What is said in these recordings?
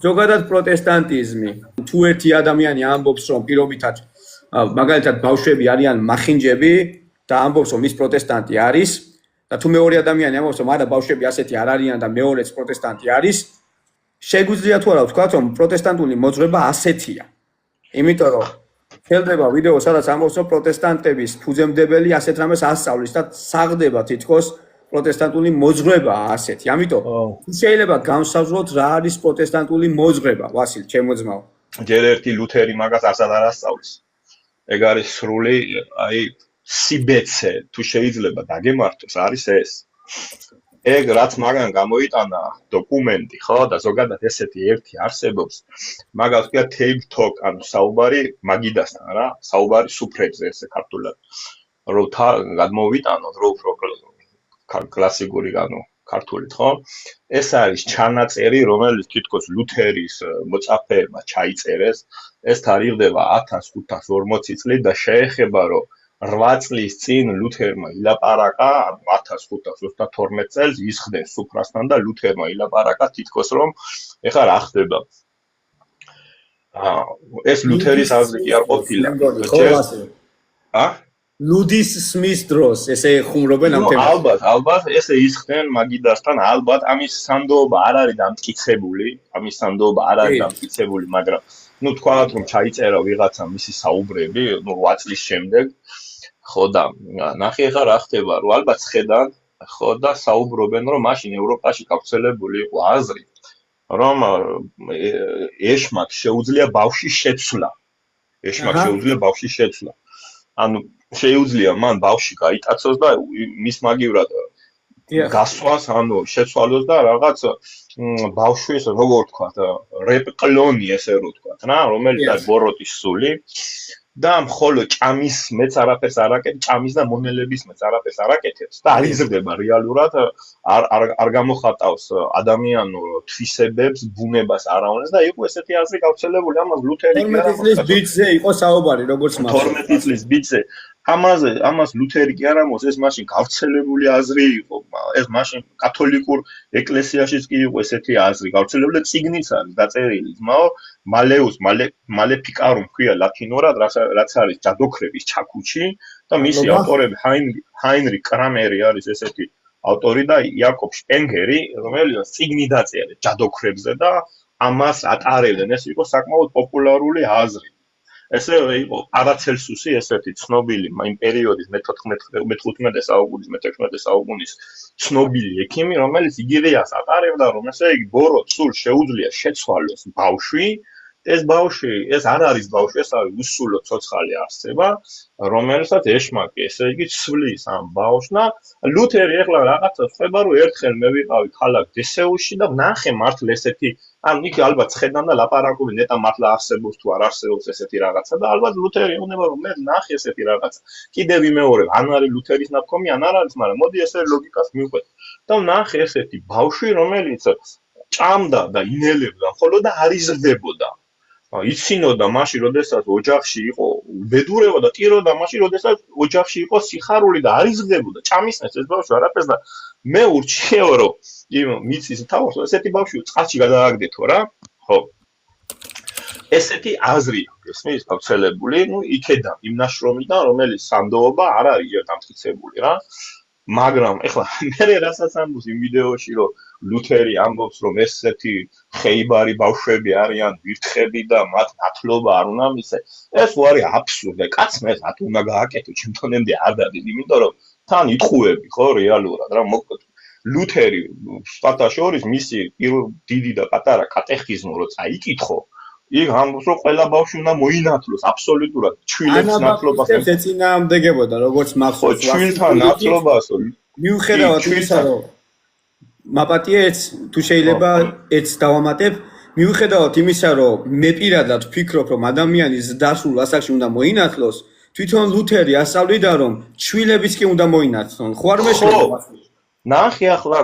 ზოგადად პროტესტანტიზმი თუ ერთი ადამიანი ამბობს რომ პირობითად მაგალითად ბავშვები არიან მახინჯები და ამბობს რომ ის პროტესტანტი არის და თუ მეორე ადამიანი ამბობს რომ არა ბავშვები ასეთი არ არიან და მეორეც პროტესტანტი არის შეგვიძლია თუ არა ვთქვათ რომ პროტესტანტული მოძღვრება ასეთია იმიტომ რომ ხელდება ვიდეო სადაც ამბობს რომ პროტესტანტების ფუძემდებელი ასეთ რამეს ასწავლის და საღდება თითქოს პროტესტანტული მოძღვრება ასეთი ამიტომ შეიძლება განსაზღვროთ რა არის პროტესტანტული მოძღვრება ვასილ ჩემო ძმაო ჯერ ერთი ლუთერი მაგას არც არ ასწავლის ეგ არის სრული აი სიბეცე თუ შეიძლება დაგემართოს არის ეს ეგ რაც მაგან გამოიტანა დოკუმენტი ხო და ზოგადად ესეთი ერთი არსებობს მაგას ქვია table talk ანუ საუბარი მაგიდასთან რა საუბარი სუფრებზე ესე ქართულად რომ გადმოვიტანოთ რო კლასიკური ანუ ქართულით ხო ეს არის ჩანაწერი რომელიც თითქოს ლუთერის მოწაფეებმა ჩაიწერეს ეს თარიღდება 1540 წლით და შეეხება რომ 8 წლის წინ ლუთერმა ილაპარაკა 1532 წელს ისხდეს სუფრასთან და ლუთერმა ილაპარაკა თითქოს რომ ეხლა რა ხდება ეს ლუთერის აზრი კი არ ყოფილა ლუდის სმის დროს ესე ხუმრობენ ამ თემას ალბათ ესე ისხდნენ მაგიდასთან ალბათ ამის სანდოობა არ არის დამტკიცებული მაგრამ ნუ თქვათ რომ ჩაიწერა ვიღაცა მისი საუბრები ნუ 8 წლის შემდეგ ხო და ნახე ახლა რა ხდება რომ ალბათ ხედან ხო და საუბრობენ რომ მაშინ ევროპაში გავრცელებული იყო აზრი რომ ეშმაკს შეუძლია ბავშვის შეცვლა ანუ შეუძლია მან ბავშვი გაიტაცოს და მის მაგივრად გასვას ანუ შეცვალოს და რაღაც ბავშვის როგორ ვთქვათ რეპკლონი ესე რო ვთქვათ რა რომელიც არის ბოროტის სული და მხოლოდ ჭამის მეც არაფერს არაკეთებს ჭამის და მონელების მეც არაფერს არაკეთებს და არ იზრდება რეალურად არ გამოხატავს ადამიანურ თვისებებს ბუნებას არაუნეს და იყო ესეთი აზრი გავრცელებული ამას ლუთერი 12 წლის ბიჭზე იყო საუბარი როგორც მახსოვს 12 წლის ბიჭზე ამას ლუთერი კი არ ამბობს ეს მაშინ გავრცელებული აზრი იყო ეს მაშინ კათოლიკურ ეკლესიაშიც კი იყო ესეთი აზრი გავრცელებული და წიგნიც არის დაწერილი ძმაო მალეუს მალეფიკარუმ ქვია ლათინურად რაც არის ჯადოქრების ჩაქუჩი და მისი ავტორები ჰაინრიხ კრამერი არის ესეთი ავტორი და იაკობ შპენგერი რომელიც წიგნი დაწერა ჯადოქრებზე და ამას ატარებდნენ ეს იყო საკმაოდ პოპულარული აზრი ესე იყო პარაცელსუსი ესეთი ცნობილი იმ პერიოდის მე-15 საუკუნის მე-16 საუკუნის ცნობილი ექიმი რომელიც იგივეას ატარებდა რომ ესე იგი ბოროტ სულს შეუძლია შეცვალოს ბავშვი ეს ბავშვი ეს არ არის ბავშვი ეს არის უსულო ცოცხალი არსება რომელსაც ეშმაკი ესე იგი ცვლის ამ ბავშვს და ლუთერი ეხლა რაღაცა ხდება რომ ერთხელ მე ვიყავი ქალაქ დესეუსში და ნახე მართლა ესეთი ან იქ ალბათ ხედან და ლაპარაკობენ ნეტა მართლა არსებობს თუ არ არსებობს ესეთი რაღაცა და ალბათ ლუთერი უნდა რომ მე ნახე ესეთი რაღაცა კიდევ ვიმეორებ ან არის ლუთერის ნათქვამი ან არ არის მაგრამ მოდი ესე ლოგიკას მივყვეთ და ნახე ესეთი ბავშვი რომელიც ჭამდა და ინელებდა ხოლო და არ იზრდებოდა იცინოდა მაშინ როდესაც ოჯახში იყო უბედურება და ტიროდა მაშინ როდესაც ოჯახში იყო სიხარული და არ იზრდებოდა ჭამისნეს ეს ბავშვი არაფერს და მე ურჩიო რომ მიცის თავს ესეთი ბავშვი წყალში გადააგდეთო რა ხო ესეთი აზრია ესმის გავრცელებული ნუ იქედან იმ ნაშრომიდან რომელიც სანდოობა არ არის დამტკიცებული რა მაგრამ ეხლა მე რასაც ამბობს იმ ვიდეოში რომ ლუთერი ამბობს რომ ესეთი ხეიბარი ბავშვები არიან ვირთხები და მათ ნათლობა არ უნდა მისცე ეს უარი აბსურდია კაცმა ეს რატომ უნდა გააკეთო ჩემთონემდე არ დადის იმიტომ რომ თან იტყუები ხო რეალურად რა მოკლედ ლუთერი სხვათა შორის მისი დიდი და პატარა კატეხიზმი რო წაიკითხო იქ ამბობს რომ ყველა ბავშვი უნდა მოინათლოს აბსოლუტურად ჩვილებს ნათლობას ეწინააღმდეგებოდა როგორც მახსოვს ჩვილთან ნათლობას მიუხედავად იმისა რომ მაპატიეც თუ შეიძლება ერთს დავამატებ მიუხედავად იმისა რომ მე პირადად ვფიქრობ რომ ადამიანის დასრულ ასაკში უნდა მოინათლოს თვითონ ლუთერი ასწავლიდა რომ ჩვილებიც კი უნდა მოინათლონ ხო არ მეშინდება ნახე ახლა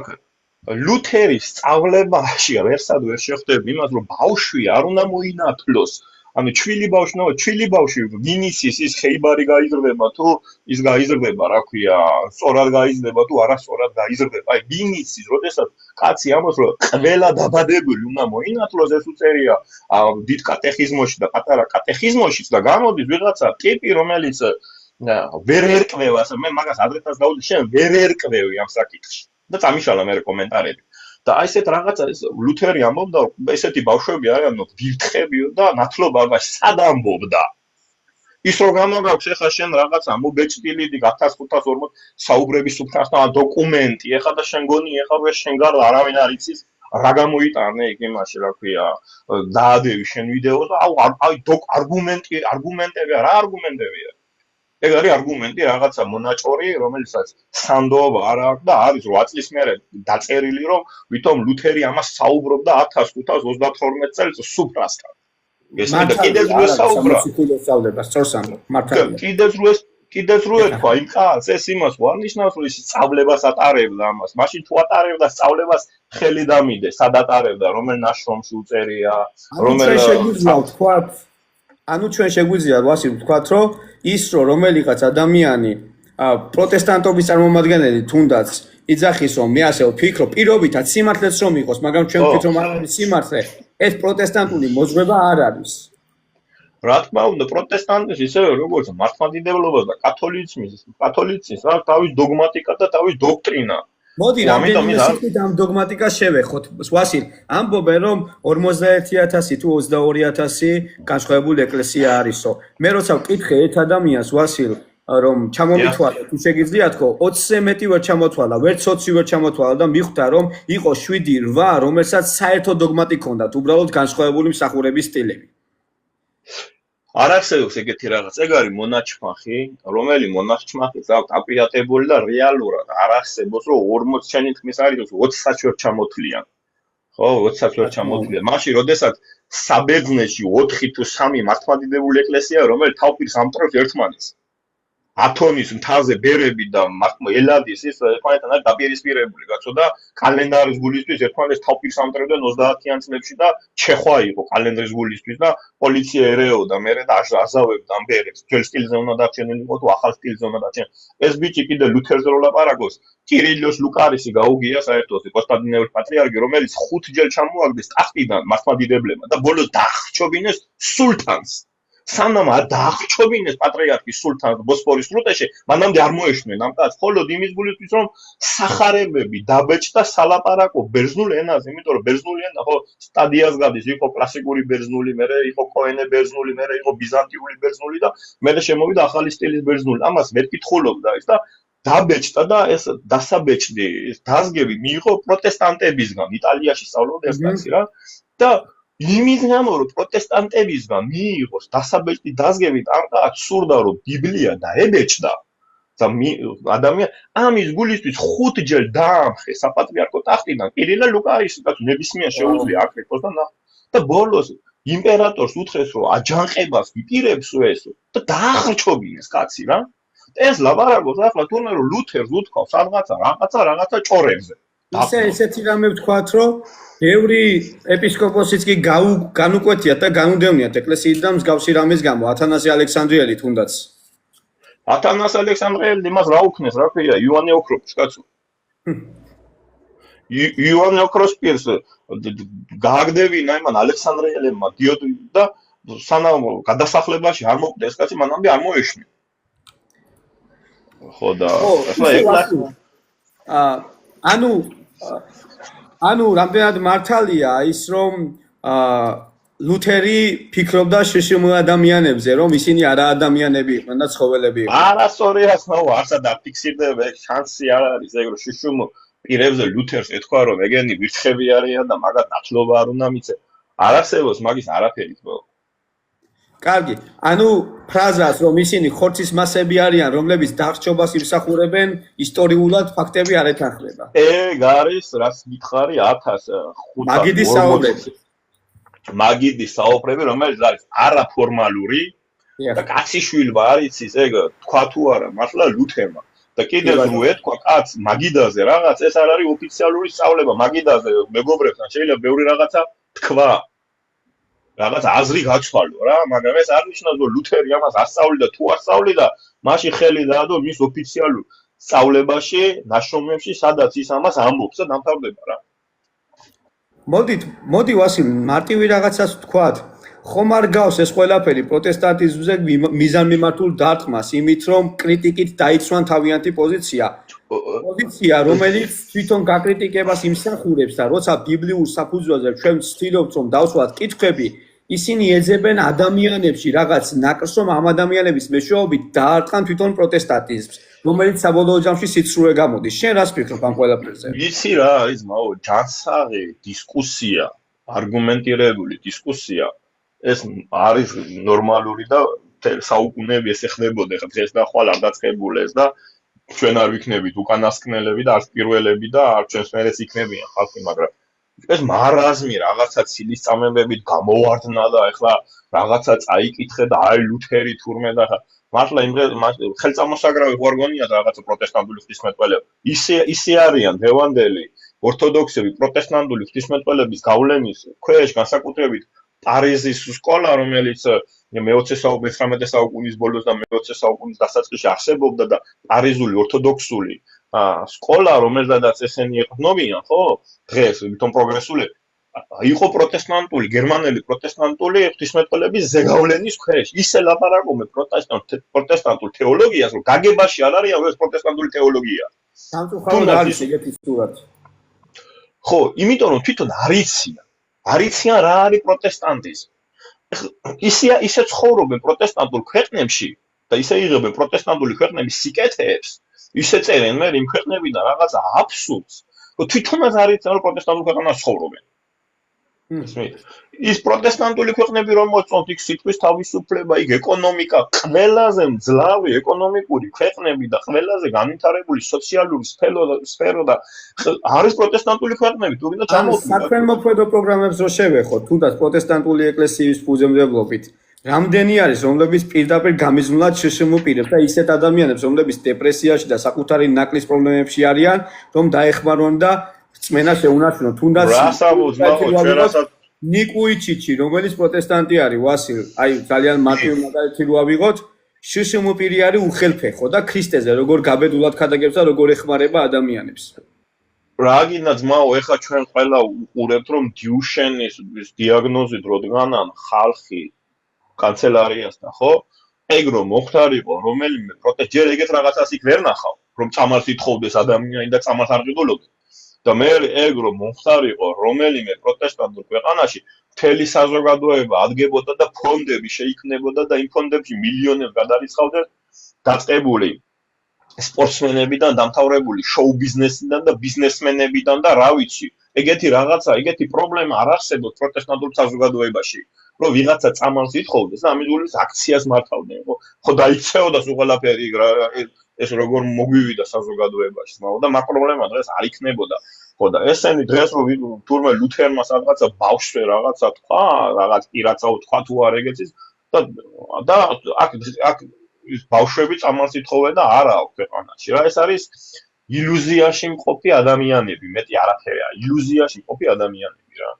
ლუთერის სწავლებაში ვერსად ვერ შეხვდები იმას რომ ბავშვი არ უნდა მოინათლოს ანუ ჩვილი ბავშვი ვინიცის ის ხეიბარი გაიზრდება თუ ის გაიზრდება, რა ქვია, სწორად გაიზრდება თუ არასწორად გაიზრდება. აი ვინიცის, როდესაც კაცი ამბობს, რომ ყველა დაბადებული უნდა მოინათლოს, ეს უწერია დიდ კატეხიზმოში და პატარა კატეხიზმოშიც და გამოდის ვიღაცა ტიპი, რომელიც ვერ ერკვევა, მე მაგას ადრესაც დავუძი, შენ ვერ ერკვევი ამ საკითხში. და წამიშალა მე კომენტარები. და აი ესეთ რაღაცა ეს ლუთერი ამბობდა, ესეთი ბავშვები არიან ვირთხებიო და ნათლობა სად ამბობდა. ის რო გამოგაქვს ეხლა შენ რაღაცა მობეჭდილი 1540 საუბრების სუფრასთან დოკუმენტი, ეხლა და შენ გონი ეხლა რომ შენ გარდა არავინ არ იცის რა გამოიტანე იქ იმაში, რა ქვია, დაადევი შენ ვიდეოს და აი არგუმენტები რა არგუმენტებია. ეგ არის არგუმენტი რაღაცა მონაჭორი, რომელსაც სანდოობა არ აქვს და არის 8 წლის მერე დაწერილი, რომ ვითომ ლუთერი ამას საუბრობდა 1532 წელს სუფრასთან. ეს და კიდეც რო საუბრა. კიდეც რო ეთქვა იმ კაცს, ეს იმას ხო არნიშნავს, რომ ის სწავლებას ატარებდა ამას. მაშინ თუ ატარებდა სწავლებას, ხელი დამიდე, სად ატარებდა, რომელ ნაშრომში უწერია, რომელ ანუ ჩვენ შეგვიძლია ვასილ ვთქვათ, რომ ის რომელიღაც ადამიანი პროტესტანტობის წარმომადგენელი თუნდაც იძახის, რომ მე ასე ვფიქრობ, პირობითად სიმართლეც რომ იყოს, მაგრამ ჩვენ ვფიქრობ, რომ არ არის სიმართლე, ეს პროტესტანტული მოძღვება არ არის. რა თქმა უნდა, პროტესტანტიზმის ისევე როგორც მართლმადიდებლობა და კათოლიციზმის რა თავის დოგმატიკა და თავის დოქტრინა. მოდი რამდენი სიტყვით ამ დოგმატიკას შევეხოთ. ვასილ, ამბობენ რომ 51000 თუ 22000 განსხვავებული ეკლესია არისო. მე როცა ვკითხე ერთ ადამიანს ვასილ, რომ ჩამომithვალე, თუ შეგიძლია თქო, 20-ზე მეტი ვერ ჩამოთვალა, ვერც 20 ვერ ჩამოთვალა და მიხვდა რომ იყო 7-8, რომელსაც საერთო დოგმატი ჰქონდათ, უბრალოდ განსხვავებული მსახურების სტილები. არ არსებობს ეგეთი რაღაც. ეგ არის მონაჩმახი, რომელი მონაჩმახიც აქვს აპიატებული და რეალურად არ არსებობს, რომ 40 შენი თქმის არის, რომ 20-საც ვერ ჩამოთვლიან. ხო, 20-საც ვერ ჩამოთვლიან. მაშინ, როდესაც საბერძნეთში 4 თუ 3 მართლმადიდებელი ეკლესია, რომელიც თავპირს ამტრევს ერთმანეთს. ათონის მთაზე ბერები და ელადის ის ერთმანეთთან არის დაპირისპირებული, კაცო და კალენდარის გულისთვის ერთმანეთს თავპირს ამტრევდნენ 30-იან წლებში და ჩეხვა იყო კალენდრის გულისთვის და პოლიცია ერეოდა მერე და აზავებდა ამ ბერებს. ძველ სტილზე უნდა დარჩენილიყო თუ ახალ სტილზე უნდა დარჩენილიყო. ეს ბიჭი კიდე ლუთერზე რო ლაპარაკობს, კირილოს ლუკარისი გაუგია საერთოდ კონსტანტინოპოლის პატრიარქი, რომელიც 5 ჯერ ჩამოაგდეს ტახტიდან მართლმადიდებლებმა და ბოლოს დაახჭობინეს სულთანს. სანამ არ დაახჭობინეს პატრიარქი სულთანს ბოსფორის სრუტეში, მანამდე არ მოეშვნენ ამ კაცს, მხოლოდ იმის გულისთვის, რომ სახარებები დაბეჭდა სალაპარაკო ბერძნულ ენაზე, იმიტომ რომ ბერძნული ენა ხო სტადიას გადის, იყო კლასიკური ბერძნული, მერე იყო კოენე ბერძნული, მერე იყო ბიზანტიური ბერძნული და მერე შემოვიდა ახალი სტილის ბერძნული. ამას მეთკითხულობდა ის და დაბეჭდა და ეს დასაბეჭდი დაზგები მიიღო პროტესტანტებისგან, იტალიაში სწავლობდა ეს კაცი რა და იმის გამო რომ პროტესტანტებისგან მიიღოს დასაბეჭდი დაზგებით ამ კაცს სურდა რომ ბიბლია დაებეჭდა და ადამიანი ამის გულისთვის 5 ჯერ დაამხეს საპატრიარქო ტახტიდან კირილე ლუკარისი და ნებისმიერ შეუძლია აკრიტოს და ბოლოს იმპერატორს უთხრეს რომ აჯანყებას ვიპირებსო ეს და დაახრჩობინეს კაცი რა ეს ლაპარაკობს ახლა თურმე რომ ლუთერს უთქვავს რაღაცა ჭორებზე ესეთი რამე ვთქვათ რომ ბევრი ეპისკოპოსიც კი განუკვეთიათ და განუდევნიათ ეკლესიით და მსგავსი რამის გამო ათანასე ალექსანდრიელი თუნდაც ათანასე ალექსანდრიელი იმას რა უქნეს რა ქვია იოანე ოქროპს კაცო იოანე ოქროპს გააგდებინა იმან ალექსანდრიელებმა დიოდ და სანამ გადასახლებაში არ მოკვდა ეს კაცი მანამდე არ მოეშვა ხო და ანუ რამდენად მართალია ის რომ ლუთერი ფიქრობდა შიშიმ ადამიანებზე რომ ისინი არა ადამიანები იყვნენ და ცხოველები იყვნენ. არასწორია სნაუ არსად აფიქსირდება ეგ შანსი არ არის ეგ რომ შიშიმ პირებზე ლუთერს ეთქვა რომ ეგენი ვირთხები არიან და მაგათ ნათლობა არ უნდა მიცე. არ არსებობს მაგის არაფერი თქო. კარგი, ანუ ფრაზას რომ ისინი ხორცის მასები არიან, რომლებიც დახრჩობას იმსახურებენ, ისტორიულად ფაქტები არ ეთანხმება. ეგ არის, რაც მითხარი 1540. მაგიდის საუბრები, რომელიც არის არაფორმალური და კაციშვილმა არ იცის, ეგ თქვა თუ არა, მართლა ლუთერმა. და კიდევ რო ეთქვა კაც მაგიდაზე რაღაც, ეს არ არის ოფიციალური სწავლება მაგიდაზე, მეგობრებთან შეიძლება ბევრი რაღაცა თქვა. რაღაც აზრი გაცვალო რა, მაგრამ ეს არ ნიშნავს, რომ ლუთერი ამას ასწავლიდა თუ არ სწავლიდა, მაშინ ხელი დაადო მის ოფიციალურ სწავლებაში, ნაშრომებში, სადაც ის ამას ამბობს და დამთავრდება რა. მოდი ვასილ, მარტივი რაღაცას ვთქვათ. ხომ არ გავს ეს ყველაფერი პროტესტანტიზმზე მიზანმიმართულ დარტყმას, იმით რომ კრიტიკით დაიცვან თავიანთი პოზიცია, რომელიც თვითონ გაკრიტიკებას იმსახურებს და როცა ბიბლიურ საფუძველზე ჩვენ ვცდილობთ რომ დავსვათ კითხვები, ისინი ეძებენ ადამიანებში რაღაც ნაკრს, რომ ამ ადამიანების მეშვეობით დაარტყან თვითონ პროტესტანტიზმს, რომელიც საბოლოო ჯამში სიცრუე გამოდის. შენ რას ფიქრობ ამ ყველაფერზე? იცი რა არის მაო, ჯანსაღი დისკუსია, არგუმენტირებული დისკუსია ეს არის ნორმალური და საუკუნეები ესე ხდებოდა, ხა დღეს და ხვალ არ დაწყებულეს და ჩვენ არ ვიქნებით უკანასკნელები და არც პირველები და არ ჩვენს მერეც იქნებიან ხალხი, მაგრამ ეს მარაზმი რაღაცა ცილისწამებებით გამოვარდნა და ეხლა რაღაცა წაიკითხე და აი ლუთერი თურმე და მართლა იმ ხელწამოსაგრავი ვარგონია და რაღაცა პროტესტანტული ღვთისმეტყველები ისე არიან დევანდელი ორთოდოქსები პროტესტანტული ღვთისმეტყველების გავლენის ქვეშ განსაკუთრებით პარიზის სკოლა, რომელიც მე-19 საუკუნის ბოლოს და მე-20 საუკუნის დასაწყისში არსებობდა და პარიზული ორთოდოქსული სკოლა, რომელზედაც ესენი ეყრდნობიან, ხო? დღეს თვითონ პროგრესულები იყო პროტესტანტული, გერმანელი პროტესტანტული ღვთისმეტყველების ზეგავლენის ქვეშ. ისე ლაპარაკობენ პროტესტანტულ თეოლოგიას, რომ გაგებაში არ არის ეს პროტესტანტული თეოლოგია. სამწუხაროდ არის ეგეთი სურათი. ხო, იმიტომ რომ თვითონ არიციან რა არის პროტესტანტიზმი. ისე ცხოვრობენ პროტესტანტულ ქვეყნებში და ისე იღებენ პროტესტანტული ქვეყნების სიკეთეებს, ისე წერენ მე იმ ქვეყნებიდან რაღაცა აბსურდს, რომ თვითონაც არიციან რომ პროტესტანტულ ქვეყანაში ცხოვრობენ. ის პროტესტანტული ქვეყნები რომ მოწონთ იქ სიტყვის თავისუფლება, იქ ეკონომიკა, ყველაზე მძლავრი ეკონომიკური ქვეყნები და ყველაზე განვითარებული სოციალური სფერო და არის პროტესტანტული ქვეყნები, თუმცა ჩამოვიდა საქველმოქმედო პროგრამებს რო შევეხოთ, თუნდაც პროტესტანტული ეკლესიის ფუძემდებლობით, რამდენი არის რომლებიც პირდაპირ გამიზნულად შეშემოპირებს და ისეთ ადამიანებს, რომლებიც დეპრესიაში და საკუთარი ნაკლის პრობლემებში არიან, რომ დაეხმარონ და წმენა შეუნარჩუნონ, თუნდაც ნიკუიჩიჩი, რომელიც პროტესტანტი არის, ვასილ, აი ძალიან მარტივი მაგალითი რო ავიღოთ, შეშემოპირი არის უხელფეხო და ქრისტეზე როგორ გაბედულად ქადაგებს და როგორ ეხმარება ადამიანებს. რა გინდა ძმაო, ეხლა ჩვენ ყველა უყურებთ, რომ დიუშენის დიაგნოზით როდღანან ხალხი კანცელარიასთან, ხო? ეგ რომ მოხდარიყო, რომელიმე ჯერ ეგეთ რაღაცას იქ ვერ ნახავ, რომ წამალს ითხოვდეს ადამიანი და წამალს არ ყიდულობდეს. და მე ეგ რომ მოხდარიყო, რომელიმე პროტესტანტულ ქვეყანაში მთელი საზოგადოება ადგებოდა და ფონდები შეიქმნებოდა და იმ ფონდებში მილიონები გადარიცხავდნენ დაწყებული სპორტსმენებიდან, დამთავრებული შოუ ბიზნესიდან და ბიზნესმენებიდან და რა ვიცი, ეგეთი რაღაცა, ეგეთი პრობლემა არ არსებობს პროტესტანტულ საზოგადოებაში, რომ ვიღაცა წამალს ითხოვდეს და ამის გულით აქციას მართავდნენ, ხო დაიქცეოდა სულ ყველაფერი ეს როგორ მოგვივიდა საზოგადოებაში, და მაგ პრობლემა დღეს არ იქნებოდა. ხო და ესენი დღეს რომ თურმე ლუთერმა რაღაცა ბავშვზე რაღაცა თქვა, რაღაც პირაცაო თქვა თუ არ ეგეცის და აქ ის ბავშვები წამალს ითხოვენ და არა აქვს ქვეყანაში. რა ეს არის ილუზიაში მყოფი ადამიანები, მეტი არაფერია, ილუზიაში მყოფი ადამიანები რა.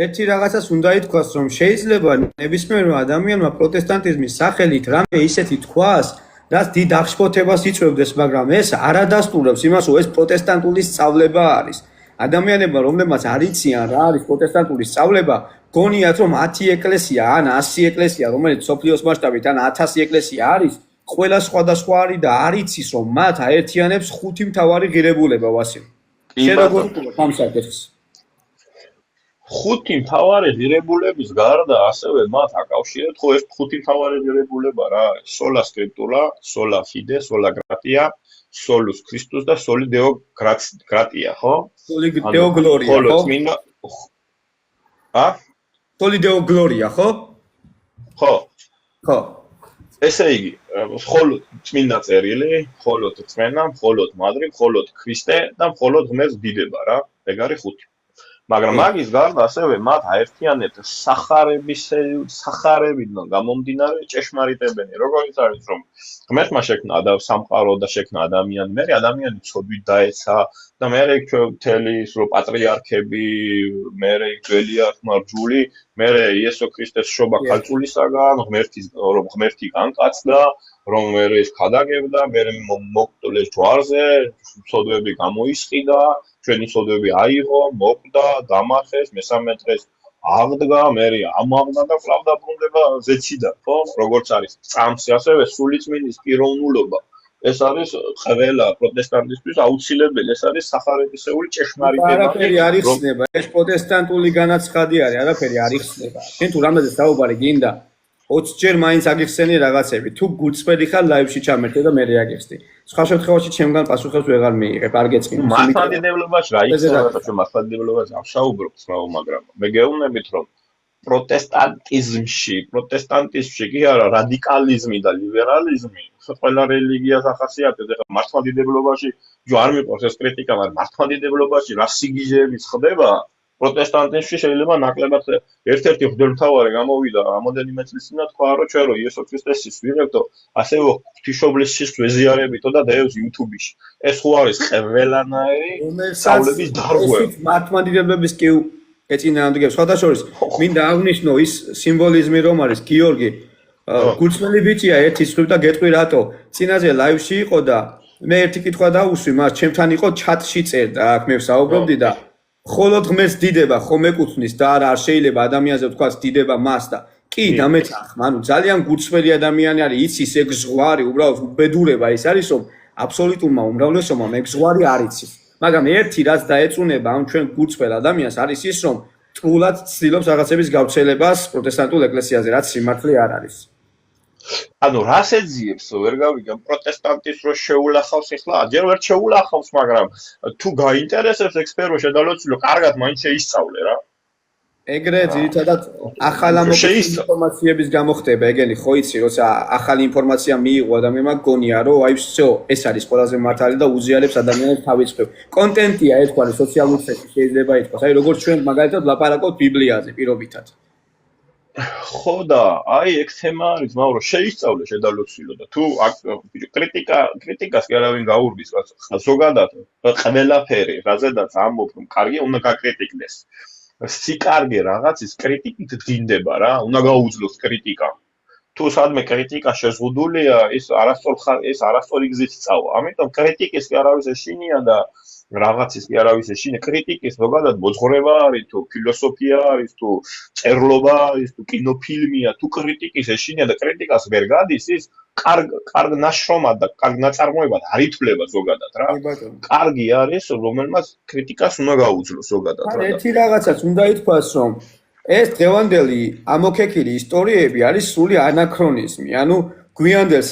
ერთი რაღაცას უნდა ითქვას, რომ შეიძლება ნებისმიერმა ადამიანმა პროტესტანტიზმის სახელით რამე ისეთი თქვას, რაც დიდ აღშფოთებას იწვევდეს, მაგრამ ეს არადასტურებს იმას, რომ ეს პროტესტანტული სწავლება არის. ადამიანებმა, რომლებმაც არ იციან რა არის პროტესტანტული სწავლება, გონიათ, რომ 10 ეკლესია ან 100 ეკლესია, რომელიც სოფლიოს მასშტაბით ან 1000 ეკლესია არის, ყველა სხვადასხვა არის და არ იცის, რომ მათ აერთიანებს 5 მთავარი ღირებულება, ვასილ. შენ როგორ ვთქვი ამ საკითხს? 5 მთავარი ღირებულების გარდა ასევე მათ აკავშირებთ, ხო ეს 5 მთავარი ღირებულება რა არის? სოლა სკრიპტურა, სოლა ფიდე, სოლა გრატია, სოლუს ქრისტუს და სოლი დეო გრატია, ხო? სოლი დეო გლორია, ხო? სოლი დეო გლორია, ხო? ხო. ხო. ესე იგი, მხოლოდ წმინდა წერილი, მხოლოდ წმენა, მხოლოდ მადრი, მხოლოდ ქრისტე და მხოლოდ ღმერთს დიდება რა. ეგ არის 5. მაგრამ მაგის გარდა ასევე მათ აერთიანებთ სახარებიდან გამომდინარე ჭეშმარიტებენი, როგორიც არის რომ ღმერთმა შექმნა სამყარო და შექმნა ადამიანი, მე ადამიანი ცოდვით დაეცა და მე მთელი ის რო პატრიარქები, მე ძველი ახმარჯული, მე იესო ქრისტეს შობა ქალწულისაგან, რომ ღმერთი განკაცდა, რომ მე ის ქადაგებდა, მე მოკვლეს ჯვარზე, ცოდვები გამოისყიდა, ჩვენი ცოდვები აიღო, მოკვდა, დამახეს, მესამე დღეს აღდგა, მე ამაღდა და კვლავ დაბრუნდება ზეციდან, ხო? როგორც არის წამსი, ასევე სულიწმინდის პიროვნულობა. ეს არის ყველა პროტესტანტისთვის აუცილებელი, ეს არის სახარებისეული ჭეშმარიტება. არაფერი არ იხსნება, ეს პროტესტანტული განაცხადი არის, არაფერი არ იხსნება. შენ თუ რამეზე საუბარი გინდა 20 ჯერ მაინც აგიხსენი რაღაცები. თუ გულწრფელი ხარ ლაივში ჩამერთე და მე რეაგიხსნი. სხვა შემთხვევაში ჩემგან პასუხებს ვეღარ მიიღებ, არ გეწყინო. მართლმადიდებლობაში რა იხსნება, რომ მართლმადიდებლობაში ავშაუბრობთ, მაგრამ მე გეუბნებით რომ პროტესტანტიზმში კი არა რადიკალიზმი და ლიბერალიზმი ყველა რელიგიას ახასიათებს. ეხლა მართლმადიდებლობაში არ მიყვარს ეს კრიტიკა, მაგრამ მართლმადიდებლობაში რა სიგიჟეებიც ხდება, პროტესტანტიზმში შეიძლება ნაკლებად ერთ-ერთი მღვდელმთავარი გამოვიდა რამოდენიმე წლის წინ და თქვა, რომ ჩვენ რო იესო ქრისტესის ვიღებდო, ასევე ღვთისმშობლის სიზიარებითო და დევს YouTube-ში. ეს ხო არის ყველანაირი სწავლების დარღვევა. მართლმადიდებლების კი ეწინააღმდეგებს. სხვადასხვა მინდა აღნიშნო ის სიმბოლიზმი რომ არის გიორგი გულწრფელი ბიჭია ერთის ხრივ და გეტყვი რატო წინაზე ლაივში იყო და მე ერთი კითხვა დავუსვი მას ჩემთან იყო ჩატში წერდა აქ მე ვსაუბრობდი და მხოლოდ ღმერთს დიდება ხომ ეკუთვნის და არ შეიძლება ადამიანზე ვთქვას დიდება მას და კი დამეცახმა ანუ ძალიან გულწრფელი ადამიანი არის იცის ეგ ზღვარი უბრალოდ უბედურება ის არის რომ აბსოლუტურმა უმრავლესობამ ეგ ზღვარი არ იცის მაგრამ ერთი რაც დაეწუნება ამ ჩვენ გულწრფელ ადამიანს არის ის რომ ტრულად ცდილობს რაღაცების გავრცელებას პროტესტანტულ ეკლესიაზე რაც სიმართლე არ არის ანუ რას ეძიებს ვერ გავიგე პროტესტანტის რო შეულახავს ახლა ჯერ ვერ შეულახავს მაგრამ თუ გაინტერესებს ექსპერტო შედალოცილო კარგად მაინც შეისწავლე რა ეგრე ძირითადად ახალა ინფორმაციების გამოხდება ეგენი ხო იცი როცა ახალი ინფორმაცია მიიღო ადამიანმა გონია რომ აი всё ეს არის ყველაზე მართალი და უზიარებს ადამიანებს თავისუფლებ კონტენტია ერთგვარი სოციალურ ქსელი შეიძლება ითქვას აი როგორც ჩვენ მაგალითად ლაპარაკობთ ბიბლიაზე პირობითად ხო და აი ეგ თემა არის მაგრამ შეისწავლე შედალოცილო და თუ კრიტიკას კი არავინ გაურბის ზოგადად ყველაფერი რაზედაც ამბობ რომ კარგი უნდა გაკრიტიკდეს სიკარგე რაღაცის კრიტიკით დგინდება რა, უნდა გაუძლოს კრიტიკა. თუ სადმე კრიტიკა შეზღუდულია, ის არასწორი გზით სწავლა. ამიტომ კრიტიკის კი არავის ეშინია და რაღაცის კი არავის ეშინია. კრიტიკის ზოგადად მოძღვრება არის, თუ ფილოსოფია არის, თუ წერლობა არის, თუ კინოფილმია, თუ კრიტიკის ეშინია და კრიტიკას ვერ გადის, ის კარგ ნაშრომად და კარგ ნაწარმოებად არ ითვლება ზოგადად რა. კარგი არის, რომელმაც კრიტიკას უნდა გაუძლოს ზოგადად რა. ერთი რაღაცაც უნდა ითქვას, რომ ეს დღევანდელი ამოქეკილი ისტორიები არის სრული ანაქრონიზმი. ანუ გვიანდელ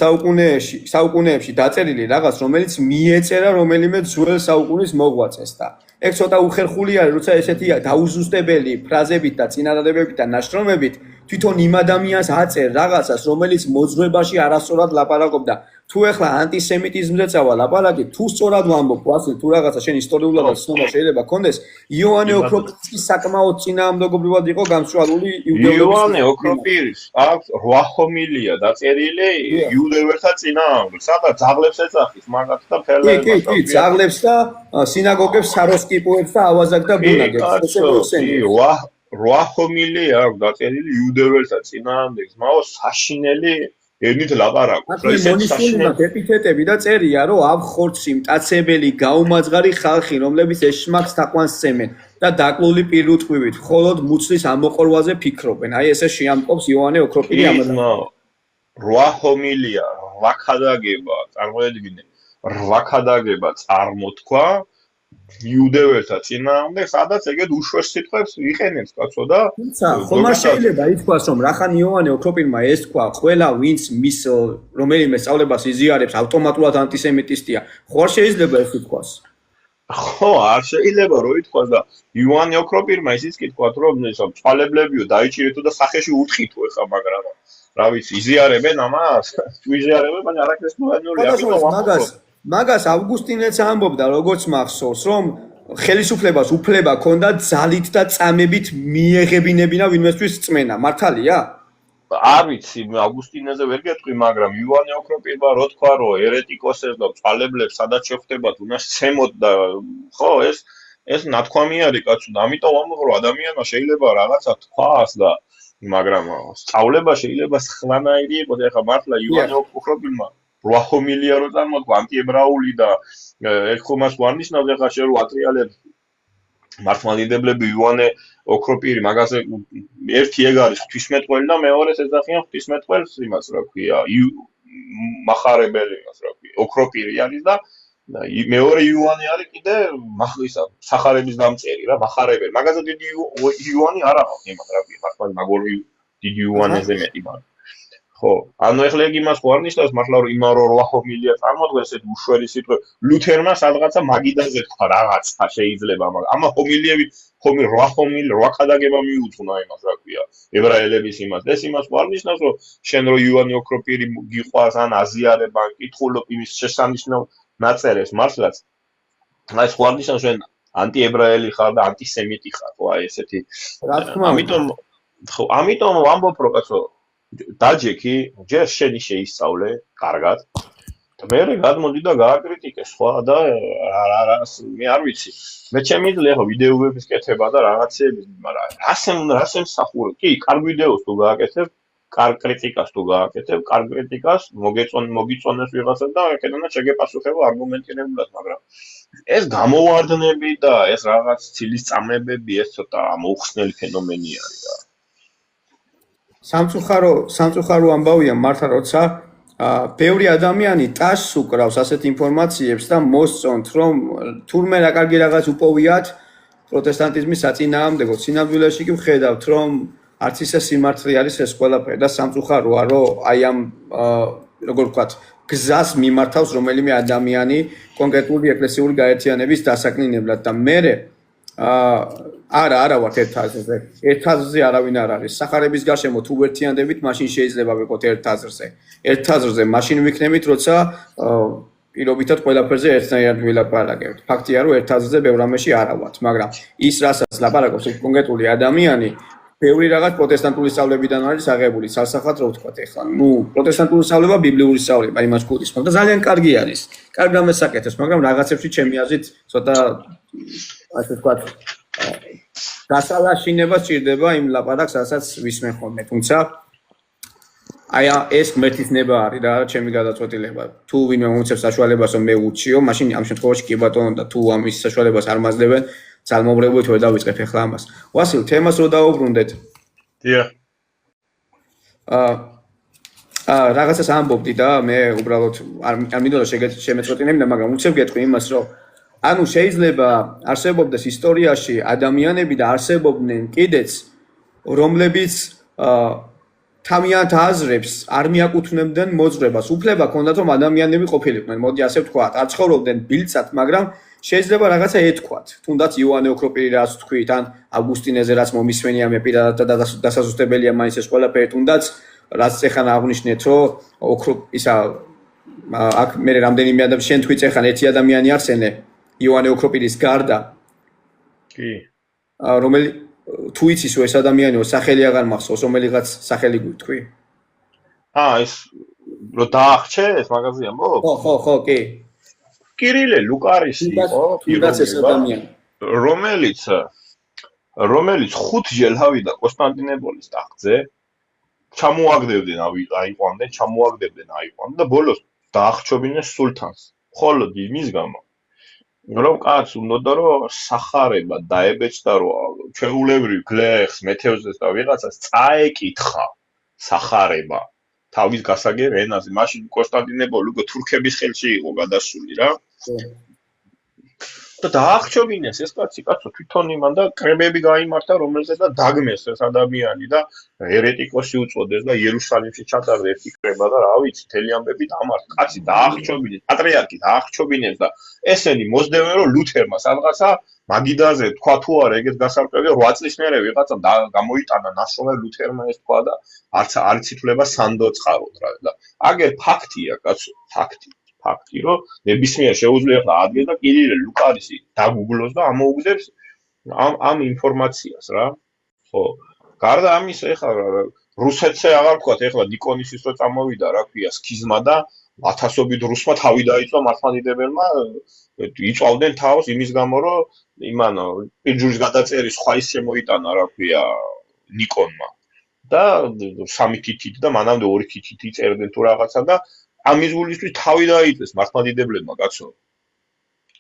საუკუნეებში დაწერილი რაღაც, რომელიც მიეწერა რომელიმე ძველ საუკუნის მოღვაწეს და ეგ ცოტა უხერხული არის, როცა ესეთი დაუზუსტებელი ფრაზებით და წინადადებებით და ნაშრომებით თვითონ იმ ადამიანს აწერ რაღაცას, რომელიც მოძღვრებაში არასწორად ლაპარაკობდა. თუ ეხლა ანტისემიტიზმზე წავა ლაპარაკი, თუ სწორად ვამბობ, ვასილ, თუ რაღაცა შენ ისტორიულად ცნობა შეიძლება გქონდეს, იოანე ოქროპირის საკმაოდ წინააღმდეგობრივად იყო გამსჭვალული იუდეველების. იოანე ოქროპირის აქვს 8 ჰომილია დაწერილი იუდეველთა წინააღმდეგ, სადაც ძაღლებს ეძახის მაგათ და ფერლებს. კი, ძაღლებს და სინაგოგებს საროსკიპოებს და ავაზაკს და ბუნაგებს. კი, 8 ჰომილია აქვს დაწერილი იუდეველთა წინააღმდეგ, მაო საშინელი ენით ლაპარაკობს. მონიშნულება ეპითეტები და წერია, რომ ამ ხორცი მტაცებელი გაუმაძღარი ხალხი, რომლებიც ეშმაკს თაყვანსცემენ და დაკლული პირუტყვივით, მხოლოდ მუცლის ამოყრვაზე ფიქრობენ. აი ესე შეამკობს იოანე ოქროპირი ამაზე. 8 ჰომილია, 8 ქადაგება, წარმოედგინე, 8 ქადაგება წარმოთქვა იუდეველთა წინააღმდეგ, სადაც ეგეთ უშვებს სიტყვებს იყენებს კაცო და ხომ არ შეიძლება ითქვას, რომ რახან იოანე ოქროპირმა ეს თქვა, ყველა ვინც მის რომელიმე სწავლებას იზიარებს, ავტომატურად ანტისემიტისტია. ხო არ შეიძლება ეს ითქვას? ხო, არ შეიძლება რომ ითქვას და იოანე ოქროპირმა ისიც კი თქვა, რომ წყალებლებიო დაიჭირეთო და სახეში უთყითო ეხა, მაგრამ რა ვიცი, იზიარებენ ამას? თუ იზიარებენ, მაგრამ არაქრისტიანული ამიტომ მაგას ავგუსტინეც ამბობდა, როგორც მახსოვს, რომ ხელისუფლებას უფლება ჰქონდა ძალით და წამებით მიეღებინებინა ვინმესთვის წმენა. მართალია? არ ვიცი, ავგუსტინეზე ვერ გეტყვი, მაგრამ იოანე ოქროპირმა რო თქვა, რომ ერეტიკოსებს და წყალებლებს სადაც შეხვდებათ, უნდა შეცემოთ და ხო, ეს ნათქვამი არის კაცო, ამიტომ ამბობ, რომ ადამიანმა შეიძლება რაღაცა თქვას და მაგრამ სწავლება შეიძლება სხვანაირი იყოს. ეხლა მართლა იოანე ოქროპირმა 8 ჰომილია რო წარმოთქვა ანტიებრაული და ერთ ხომას ვარნიშნავს, ეხლა შენ რო ატრიალებს მართლმადიდებლები იოანე ოქროპირი მაგაზე ერთი ეგ არის ღვთისმეტყველი და მეორეს ეძახიან ღვთისმეტყველს იმას რა ქვია მახარებელი იმას რა ქვია ოქროპირი არის და მეორე იოანე არის კიდე ისა სახარების დამწერი რა მახარებელი მაგაზე დიდი იოანე არ აქვს იმას რა ქვია მართლა მაგორი დიდი იოანეზე მეტი მაგრამ ხო ანუ ეხლა ეგ იმას ხო არ ნიშნავს მართლა რომ იმან რო 8 ჰომილია წარმოდგა ესეთ უშვერი სიტყვა ლუთერმა სადღაცა მაგიდაზე თქვა რაღაცა შეიძლება მაგრამ ამა ჰომილიები ხომი 8 ჰომილი 8 ქადაგება მიუძღვნა იმას რა ქვია ებრაელების იმას ეს იმას ხო არ ნიშნავს რომ შენ რო იოანე ოქროპირი გიყვარს ან აზიარება ან კითხულობ იმის შესანიშნავ ნაწერებს მართლაც აი ეს ხო არ ნიშნავს შენ ანტიებრაელი ხარ და ანტისემიტი ხარ ხო აი ესეთი ამიტომ ვამბობ რომ კაცო დაჯექი ჯერ შენი შეისწავლე კარგად და მე გადმოდი და გააკრიტიკე სხვა და მე არ ვიცი მე შემიძლია ხო ვიდეოების კეთება და რაღაცეების მაგრამ რასემ მსახურე კი კარგ ვიდეოს თუ გააკეთებ კარგ კრიტიკას თუ გააკეთებ კარგ კრიტიკას მოგიწონეს ვიღაცა და ეკეთებინა შეგეპასუხება არგუმენტირებულად მაგრამ ეს გამოვარდნები და ეს რაღაც ცილის წამებები ეს ცოტა მოუხსნელი ფენომენი არის რა სამწუხარო ამბავია მართლა როცა ბევრი ადამიანი ტაშს უკრავს ასეთ ინფორმაციებს და მოსწონთ რომ თურმე რა კარგი რაღაც უპოვიათ პროტესტანტიზმის საწინააღმდეგო სინამდვილეში კი ვხედავთ რომ არც ისე სიმართლე არის ეს ყველაფერი და სამწუხაროა რომ აი ამ როგორ ვთქვათ გზას მიმართავს რომელიმე ადამიანი კონკრეტული ეკლესიური გაერთიანების დასაკნინებლად და მე არა ვარ ერთ აზრზე არავინ არ არის სახარების გარშემო თუ ვერთიანდებით მაშინ შეიძლება ვიყოთ ერთ აზრზე მაშინ ვიქნებით როცა პირობითად ყველაფერზე ერთნაირად ვილაპარაკებთ ფაქტია რომ ერთ აზრზე ბევრ რამეში არა ვართ მაგრამ ის რასაც ლაპარაკობს კონკრეტული ადამიანი ბევრი რაღაც პროტესტანტული სწავლებიდან არის აღებული სასახად რო ვთქვათ ეხლა პროტესტანტული სწავლება ბიბლიური სწავლება იმას გულისხმობ და ძალიან კარგი არის კარგ რამეს აკეთებს მაგრამ რაღაცებში ჩემი აზრით ცოტა ასე ვთქვათ დასალაშინება სჭირდება იმ ლაპარაკს რასაც ვისმენ ხოლმე თუმცა აი ეს ღმერთის ნება არის და ჩემი გადაწყვეტილება თუ ვინმე მომცემს საშუალებას რომ მე უჩიო მაშინ ამ შემთხვევაში კი ბატონო და თუ ამის საშუალებას არ მაძლევენ ძალმობრეობით ვერ დავიწყებ ახლა ამას ვასილ თემას რო დაუბრუნდეთ დიახ რაღაცას ამბობდი და მე უბრალოდ არ მინდოდა შემეწყვეტინებინა მაგრამ უცებ გეტყვი იმას რომ ანუ შეიძლება არსებობდეს ისტორიაში ადამიანები და არსებობდნენ კიდეც რომლებიც თავიანთ აზრებს არ მიაკუთვნებდნენ მოძღვრებას უფლება ჰქონდათ რომ ადამიანები ყოფილიყვნენ მოდი ასე ვთქვათ არ ცხოვრობდნენ ბილწად მაგრამ შეიძლება რაღაცა ეთქვათ თუნდაც იოანე ოქროპირი რაც თქვით ან ავგუსტინეზე რაც მომისმენია მე პირადად და დასასუსტებელია მაინც ეს ყველაფერი თუნდაც რაც ეხან აღნიშნეთ რომ აქ მე რამდენიმე ადამიანი შენ თქვით ეხან ერთი ადამიანი არსენე იოანე ოქროპირის გარდა კი რომელი თუ იცის ეს ადამიანიო სახელი აღარ მახსოვს რომელიღაც სახელი გვიტყვი ეს რო დაახჩე ეს მაგაზია ამბობ ხო კი კირილე ლუკარისი იყო რომელიც 5 ჯერ ავიდა კონსტანტინოპოლის ტახტზე ჩამოაგდებდნენ აიყვანდნენ და ბოლოს დაახჩობინეს სულთანს მხოლოდ იმის გამო რომ კაც უნდა რომ სახარება დაებეჭდა რომ ჩვეულებრივ გლეხს მეთევზეს და ვიღაცას წაეკითხა სახარება თავის გასაგებ ენაზე მაშინ კონსტანტინოპოლი უკვე თურქების ხელში იყო გადასული რა და დაახჩობინეს ეს კაცო თვითონ იმან და კრებები გაიმართა რომელზედაც დაგმეს ეს ადამიანი და ერეტიკოსი უწოდეს და იერუსალიმში ჩატარდა ერთი კრება და რა ვიცი თელი ამბები დამართა კაცი დაახჩობინეს პატრიარქი დაახჩობინეს და ესენი მოსდევენ რომ ლუთერმა სადღაცა მაგიდაზე თქვა თუ არა ეგეთ გასარკვევია 8 წლის მერე ვიღაცა გამოიტანა ნაშრომი ლუთერმა ეს თქვა და არც ითვლება სანდო წყაროდ რა და აგერ ფაქტია კაცო ფაქტი ფაქტი, რომ ნებისმიერ შეუძლია ახლა ადგეს და კირილე ლუკარისი დაგუგლოს და ამოუგზებს ამ ინფორმაციას რა. ხო. გარდა ამისა ეხლა რუსეთზე აღარ ვქოთ, ეხლა ნიკონის ის რო წამოვიდა, რა ქვია, სქიზმა და ათასობით რუსმა თავი დაიწვა მართლმადიდებელმა იწვავდნენ თავს იმის გამო, რომ იმანო პირჯურის გადაწერის სხვა ის შემოიტანა, რა ქვია, ნიკონმა. და 3 თითით და მანამდე 2 თითით იწერდნენ თუ რაღაცა და ამის გულისთვის თავი დაიწეს მართლმადიდებლებმა, კაცო.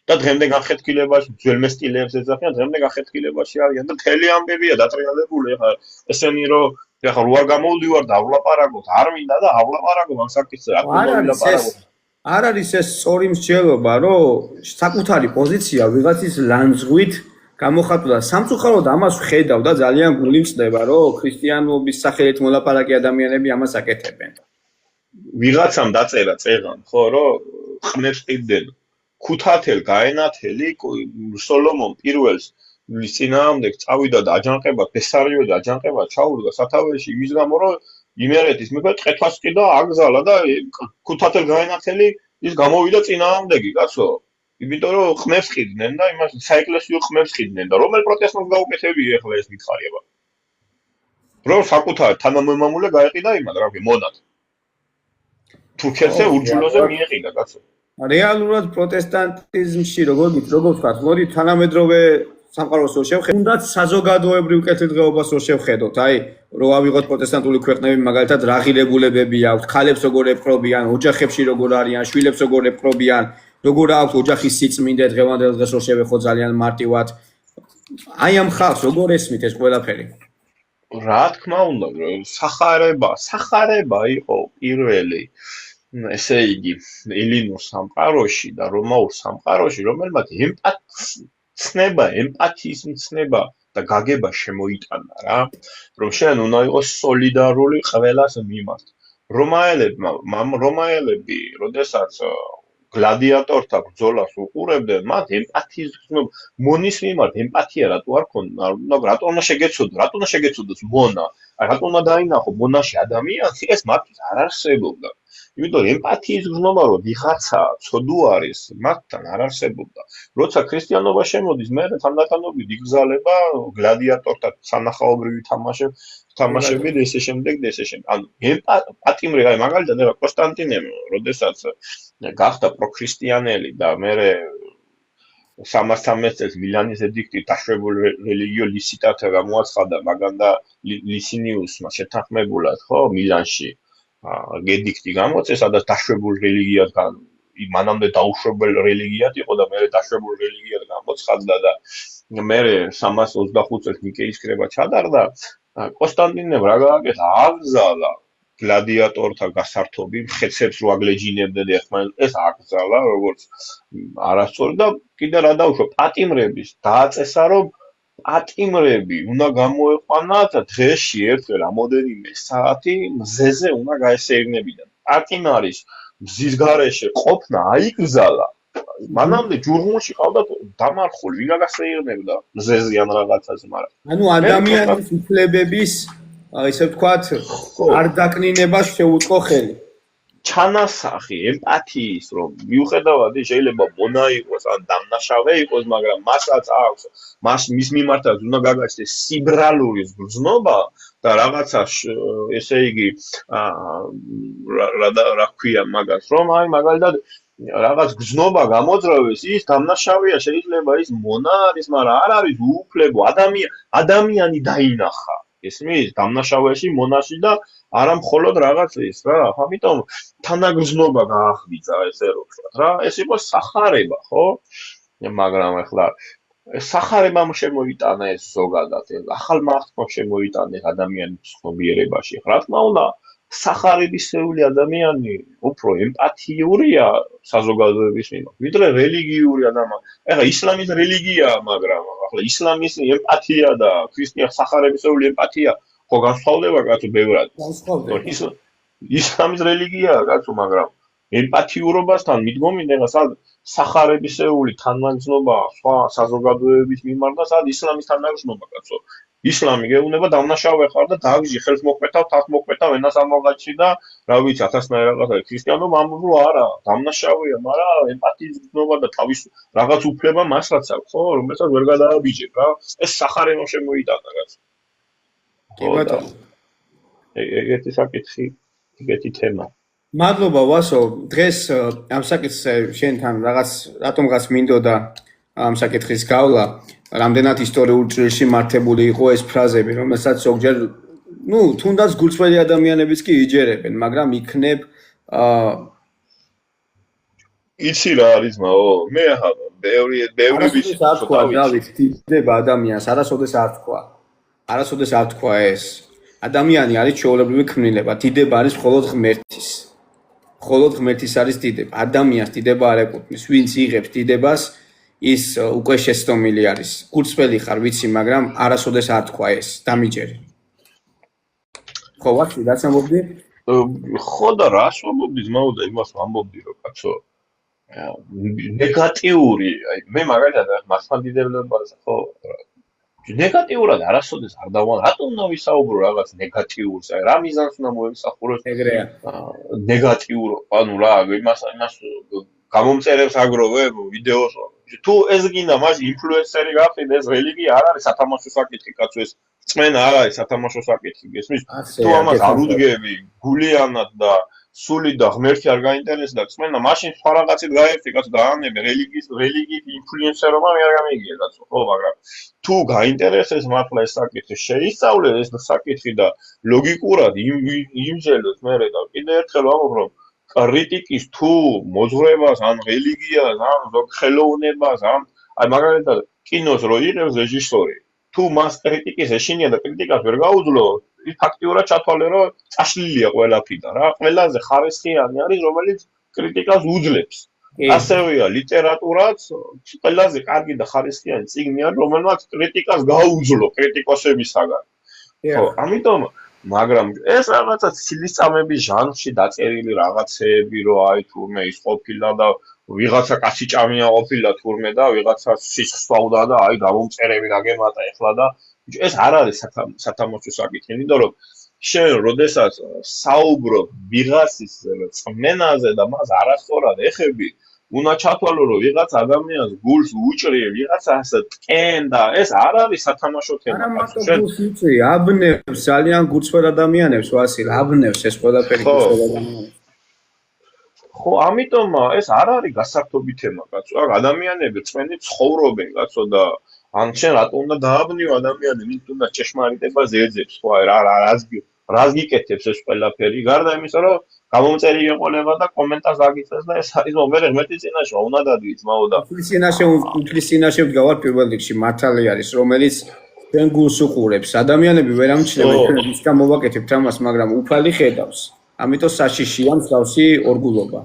და დღემდე განხეთქილებაში ძველმე სტილებს ეძახიან, დღემდე განხეთქილებაში არიან და მთელი ამბებია დატრიალებული, ეხლა ესენი რომ ეხლა რო არ გამოვდივარ და ავლაპარაკოთ, არ მინდა და ავლაპარაკო ამ საკითხზე, რა თქმა უნდა. არ არის ეს სწორი მსჯელობა, რომ საკუთარი პოზიცია ვიღაცის ლანძღვით გამოხატვა და სამწუხაროდ ამას ხედავ და ძალიან გული მწდება, რომ ქრისტიანობის სახელით მოლაპარაკე ადამიანები ამას აკეთებენ. ვიღაცამ დაწერა წეღან, ხო, რომ ხმებს ყიდდნენ ქუთათელ გაენათელი სოლომონ პირველს მის წინააღმდეგ წავიდა და აჯანყება ბესარიოდე აჯანყება ჩაუდგა სათავეში იმის გამო რომ იმერეთის მეფე ტყეთვას ყიდა აგზალა და ქუთათელ გაენათელი ის გამოვიდა წინააღმდეგი კაცო იმიტომ რომ ხმებს ყიდნენ და იმას საეკლესიო ხმებს ყიდნენ და რომელ პროტესტს გაუკეთებია ახლა ეს მითხარება რომ საკუთარ თანამემამულე გაეყიდა იმად რა ქვია მონად თურქეთზე უჯულოზე მიეყიდა კაცო რეალურად პროტესტანტიზმში როგორ ვთქვათ, მოდი თანამედროვე სამყაროს რო შევხედოთ, თუნდაც საზოგადოებრივ კეთილდღეობას რო შევხედოთ, აი, რო ავიღოთ პროტესტანტული ქვეყნები, მაგალითად, რა ღირებულებები აქვს, ქალებს როგორ ეპყრობიან, ოჯახებში როგორ არიან, შვილებს როგორ ეპყრობიან, როგორ აქვს ოჯახის სიწმინდე დღევანდელ დღეს რო შევეხო ძალიან მარტივად. აი ამ ხალხს როგორ ესმით ეს ყველაფერი? რა თქმა უნდა, სახარება იყო პირველი ესე იგი ელინურ სამყაროში და რომაულ სამყაროში რომელმაც ემპათიის მცნება და გაგება შემოიტანა რა რომ შენ უნდა იყოს სოლიდარული ყველას მიმართ რომაელები როდესაც გლადიატორთა ბრძოლას უყურებდნენ მათ ემპათიის მონის მიმართ ემპათია რატო არ ქონდა რატო უნდა შეგეცოდოს მონა რატო უნდა დაინახო მონაში ადამიანი ეს მათთვის არ არსებობდა იმიტომ ემპათიის გზნობა რომ ვიღაცა ცოდუ არის მათთან არ არსებობდა როცა ქრისტიანობა შემოდის მე თანდათანობით იგზალება გლადიატორთა სანახაობრივი თამაშები და ესე შემდეგ ანუ ემპათიმრე აი მაგალითად ეხლა კონსტანტინემ როდესაც გახდა პროქრისტიანელი და მე 313 წელს მილანის ედიქტი დაშვებულ რელიგიო ლისიტატა გამოაცხადა მაგან და ლისინიუსმა შეთანხმებულად ხო მილანში ედიქტი გამოწეს სადაც დაშვებულ რელიგიად მანამდე დაუშვებელ რელიგიად იყო და მე დაშვებულ რელიგიად გამოცხადდა და მე 325 წელს ნიკეის კრება ჩადარდა კონსტანტინემ რა გააკეთა აგზალა გლადიატორთა გასართობი მხეცებს რო აგლეჯინებდნენ ეს აგზალა როგორც არასწორი და კიდე რა დაუშვა პატიმრების დააწესა რომ პატიმრები უნდა გამოეყვანათ დღეში ერთ რამოდენიმე საათი მზეზე უნდა გაესეირნებიდნენ პატიმარის მზის გარეშე ყოფნა აიგზალა მანამდე ჯურმულში ყავდათ დამარხული ვინ გასეირნებდა მზეზე ან რაღაცაზე მაგრამ ანუ ადამიანის უფლებების ესე ვთქვათ არ დაკნინებას შეუწყო ხელი ჩანასახი ემპათიის რომ მიუხედავად შეიძლება მონა იყოს ან დამნაშავე იყოს მაგრამ მასაც აქვს მის მიმართაც უნდა გაგაცნოს სიბრალური გრძნობა და რაღაცა ესე იგი რა ქვია მაგას რომ აი მაგალითად რაღაც გრძნობა გამოძრავეს ის დამნაშავეა შეიძლება ის მონა არის მაგრამ არ არის უუფლებო ადამიანი დაინახა ესმის დამნაშავეში მონაში და არა მხოლოდ რაღაც ის რა ამიტომ თანაგრძნობა გაახვიძა ესე რომ ვთქვათ რა ეს იყო სახარება ხო მაგრამ ახლა სახარებამ შემოიტანა ეს ზოგადად ახალმა აღთქმამ შემოიტანა ადამიანის ცნობიერებაში რა თქმა უნდა სახარებისეული ადამიანი უფრო ემპათიურია საზოგადოების მიმართ ვიდრე რელიგიური ადამიანი ეხლა ისლამის რელიგია მაგრამ ახლა ისლამის ემპათია და ქრისტიან სახარებისეული ემპათია ხო განსხვავდება კაცო ბევრად ისლამის რელიგია კაცო მაგრამ ემპათიურობასთან მიდგომით ეხლა სახარებისეული თანაგრძნობა სხვა საზოგადოების მიმართ და სად ისლამის თანაგრძნობა კაცო ისლამი გეუბნება დამნაშავე ხარ და დაგიჟი ხელს მოკვეთავ, თავს მოკვეთავ, ენას ამოვაჩი და რა ვიცი, ათასნაირ რაღაცა. ქრისტიანობა ამბობს რომ არა, დამნაშავეა, მაგრამ ემპათიის გზნობა და თავის რაღაც უფლება მასაც აქვს, ხო, რომელსაც ვერ გადააბიჯებ რა. ეს სახარემო შემოიტანა რაც. კი ბატონო. ეგეთი საკითხი, ეგეთი თემა. მადლობა ვასო, დღეს ამ საკითხზე შენთან რატომღაც მინდოდა ამ საკითხის გავლა, რამდენად ისტორიულ ჭრილში მართებული იყო ეს ფრაზები, რომელსაც ზოგჯერ, თუნდაც გულწრფელი ადამიანებიც კი იჯერებენ, მაგრამ იქნებ იცი რა არის მაო, მე ბევრი არასოდეს არ თქვა, დავით, დიდება ადამიანს, არასოდეს არ თქვა ეს. ადამიანი არის ჩვეულებრივი ქმნილება, დიდება არის მხოლოდ ღმერთის. მხოლოდ ღმერთის არის დიდება. ადამიანს დიდება არ ეკუთვნის, ვინც იღებს დიდებას, ის უკვე შეცდომილი არის. გულწრფელი ხარ, ვიცი, მაგრამ არასოდეს არ თქვა ეს, დამიჯერე. ხო, ვახი, რაც ამბობდი? ხო და რას ვამბობდი, ძმაო და იმას ვამბობდი, რომ კაცო ნეგატიური, აი მე მაგალითად მასმადიდებლობას ხო ნეგატიურად არასოდეს არ დავან, რატომ უნდა ვისაუბრო რაღაც ნეგატიურს, აი რა მიზანს უნდა მოემსახუროს ეგრეა. ნეგატიურ, ანუ რა, იმას გამომწერებს აგროვებ ვიდეოს. თუ ეს გინდა მაშინ ინფლუენსერი გახდეთ, ეს რელიგია არ არის სათამაშო საკითხი, კაცო ეს წმენა არ არის სათამაშო საკითხი, გესმის? თუ ამას არ უდგები გულიანად და სული და ღმერთი არ გაინტერესდა წმენა, მაშინ სხვა რაღაცით გაერთი, კაცო დაანებე რელიგიით ინფლუენსერობა მე არ გამიგია, კაცო, ხო, მაგრამ თუ გაინტერესებს მართლა ეს საკითხი, შეისწავლე ეს საკითხი და ლოგიკურად იმზელოს მერე და კიდევ ერთხელ ვამბობ, რომ კრიტიკის თუ მოძღვრებას, ან რელიგიას, ან ხელოვნებას, აი მაგალითად კინოს რო იღებს რეჟისორი, თუ მას კრიტიკის ეშინია და კრიტიკას ვერ გაუძლო, ის ფაქტიურად ჩათვალე, რომ წაშლილია ყველაფრიდან რა. ყველაზე ხარისხიანი არის, რომელიც კრიტიკას უძლებს. ასევეა ლიტერატურაც, ყველაზე კარგი და ხარისხიანი წიგნი არის, რომელმაც კრიტიკას გაუძლო კრიტიკოსებისაგან. ხო, ამიტომ მაგრამ ეს რაღაცა ცილისწამების ჟანრში დაწერილი რაღაცეები, რომ აი თურმე ის ყოფილა და ვიღაცა კაცი ჭამია ყოფილა თურმე და ვიღაცა სისხლსვავდა და აი გამომწერები დაგემატა ეხლა და ეს არ არის სათამაშო საკითხი, იმიტომ რომ შენ როდესაც საუბრობ ვიღაცის წმენაზე და მას არასწორად ეხები, უნდა ჩათვალო, რომ ვიღაც ადამიანს გულს უჭრი, ვიღაცას ტკენ და ეს არ არის სათამაშო თემა. არა მარტო გულს უჭრი, აბნევს ძალიან გულწრფელ ადამიანებს, ვასილ, აბნევს ეს ყველაფერი გულწრფელ ადამიანებს. ხო, ამიტომ ეს არ არის გასართობი თემა, კაცო. აქ ადამიანები წმენით ცხოვრობენ, კაცო და ან შენ რატომ უნდა დააბნიო ადამიანი, ვინც უნდა ჭეშმარიტებას ეძებს, ხო, რას გიკეთებს ეს ყველაფერი, გარდა იმისა, რომ გამომწერი ეყოლება და კომენტარს აგიწევს და ეს არის მომერე ღმერთის წინაშე, უნდა დადვი ძმაო და უფლის წინაშე ვდგავარ პირველ რიგში, მართალი არის, რომელიც ჩვენ გულს უყურებს. ადამიანები ვერ ამჩნევენ, ჩვენ ის გამოვაკეთებთ ამას, მაგრამ უფალი ხედავს. ამიტომ საშიშია მსგავსი ორგულობა.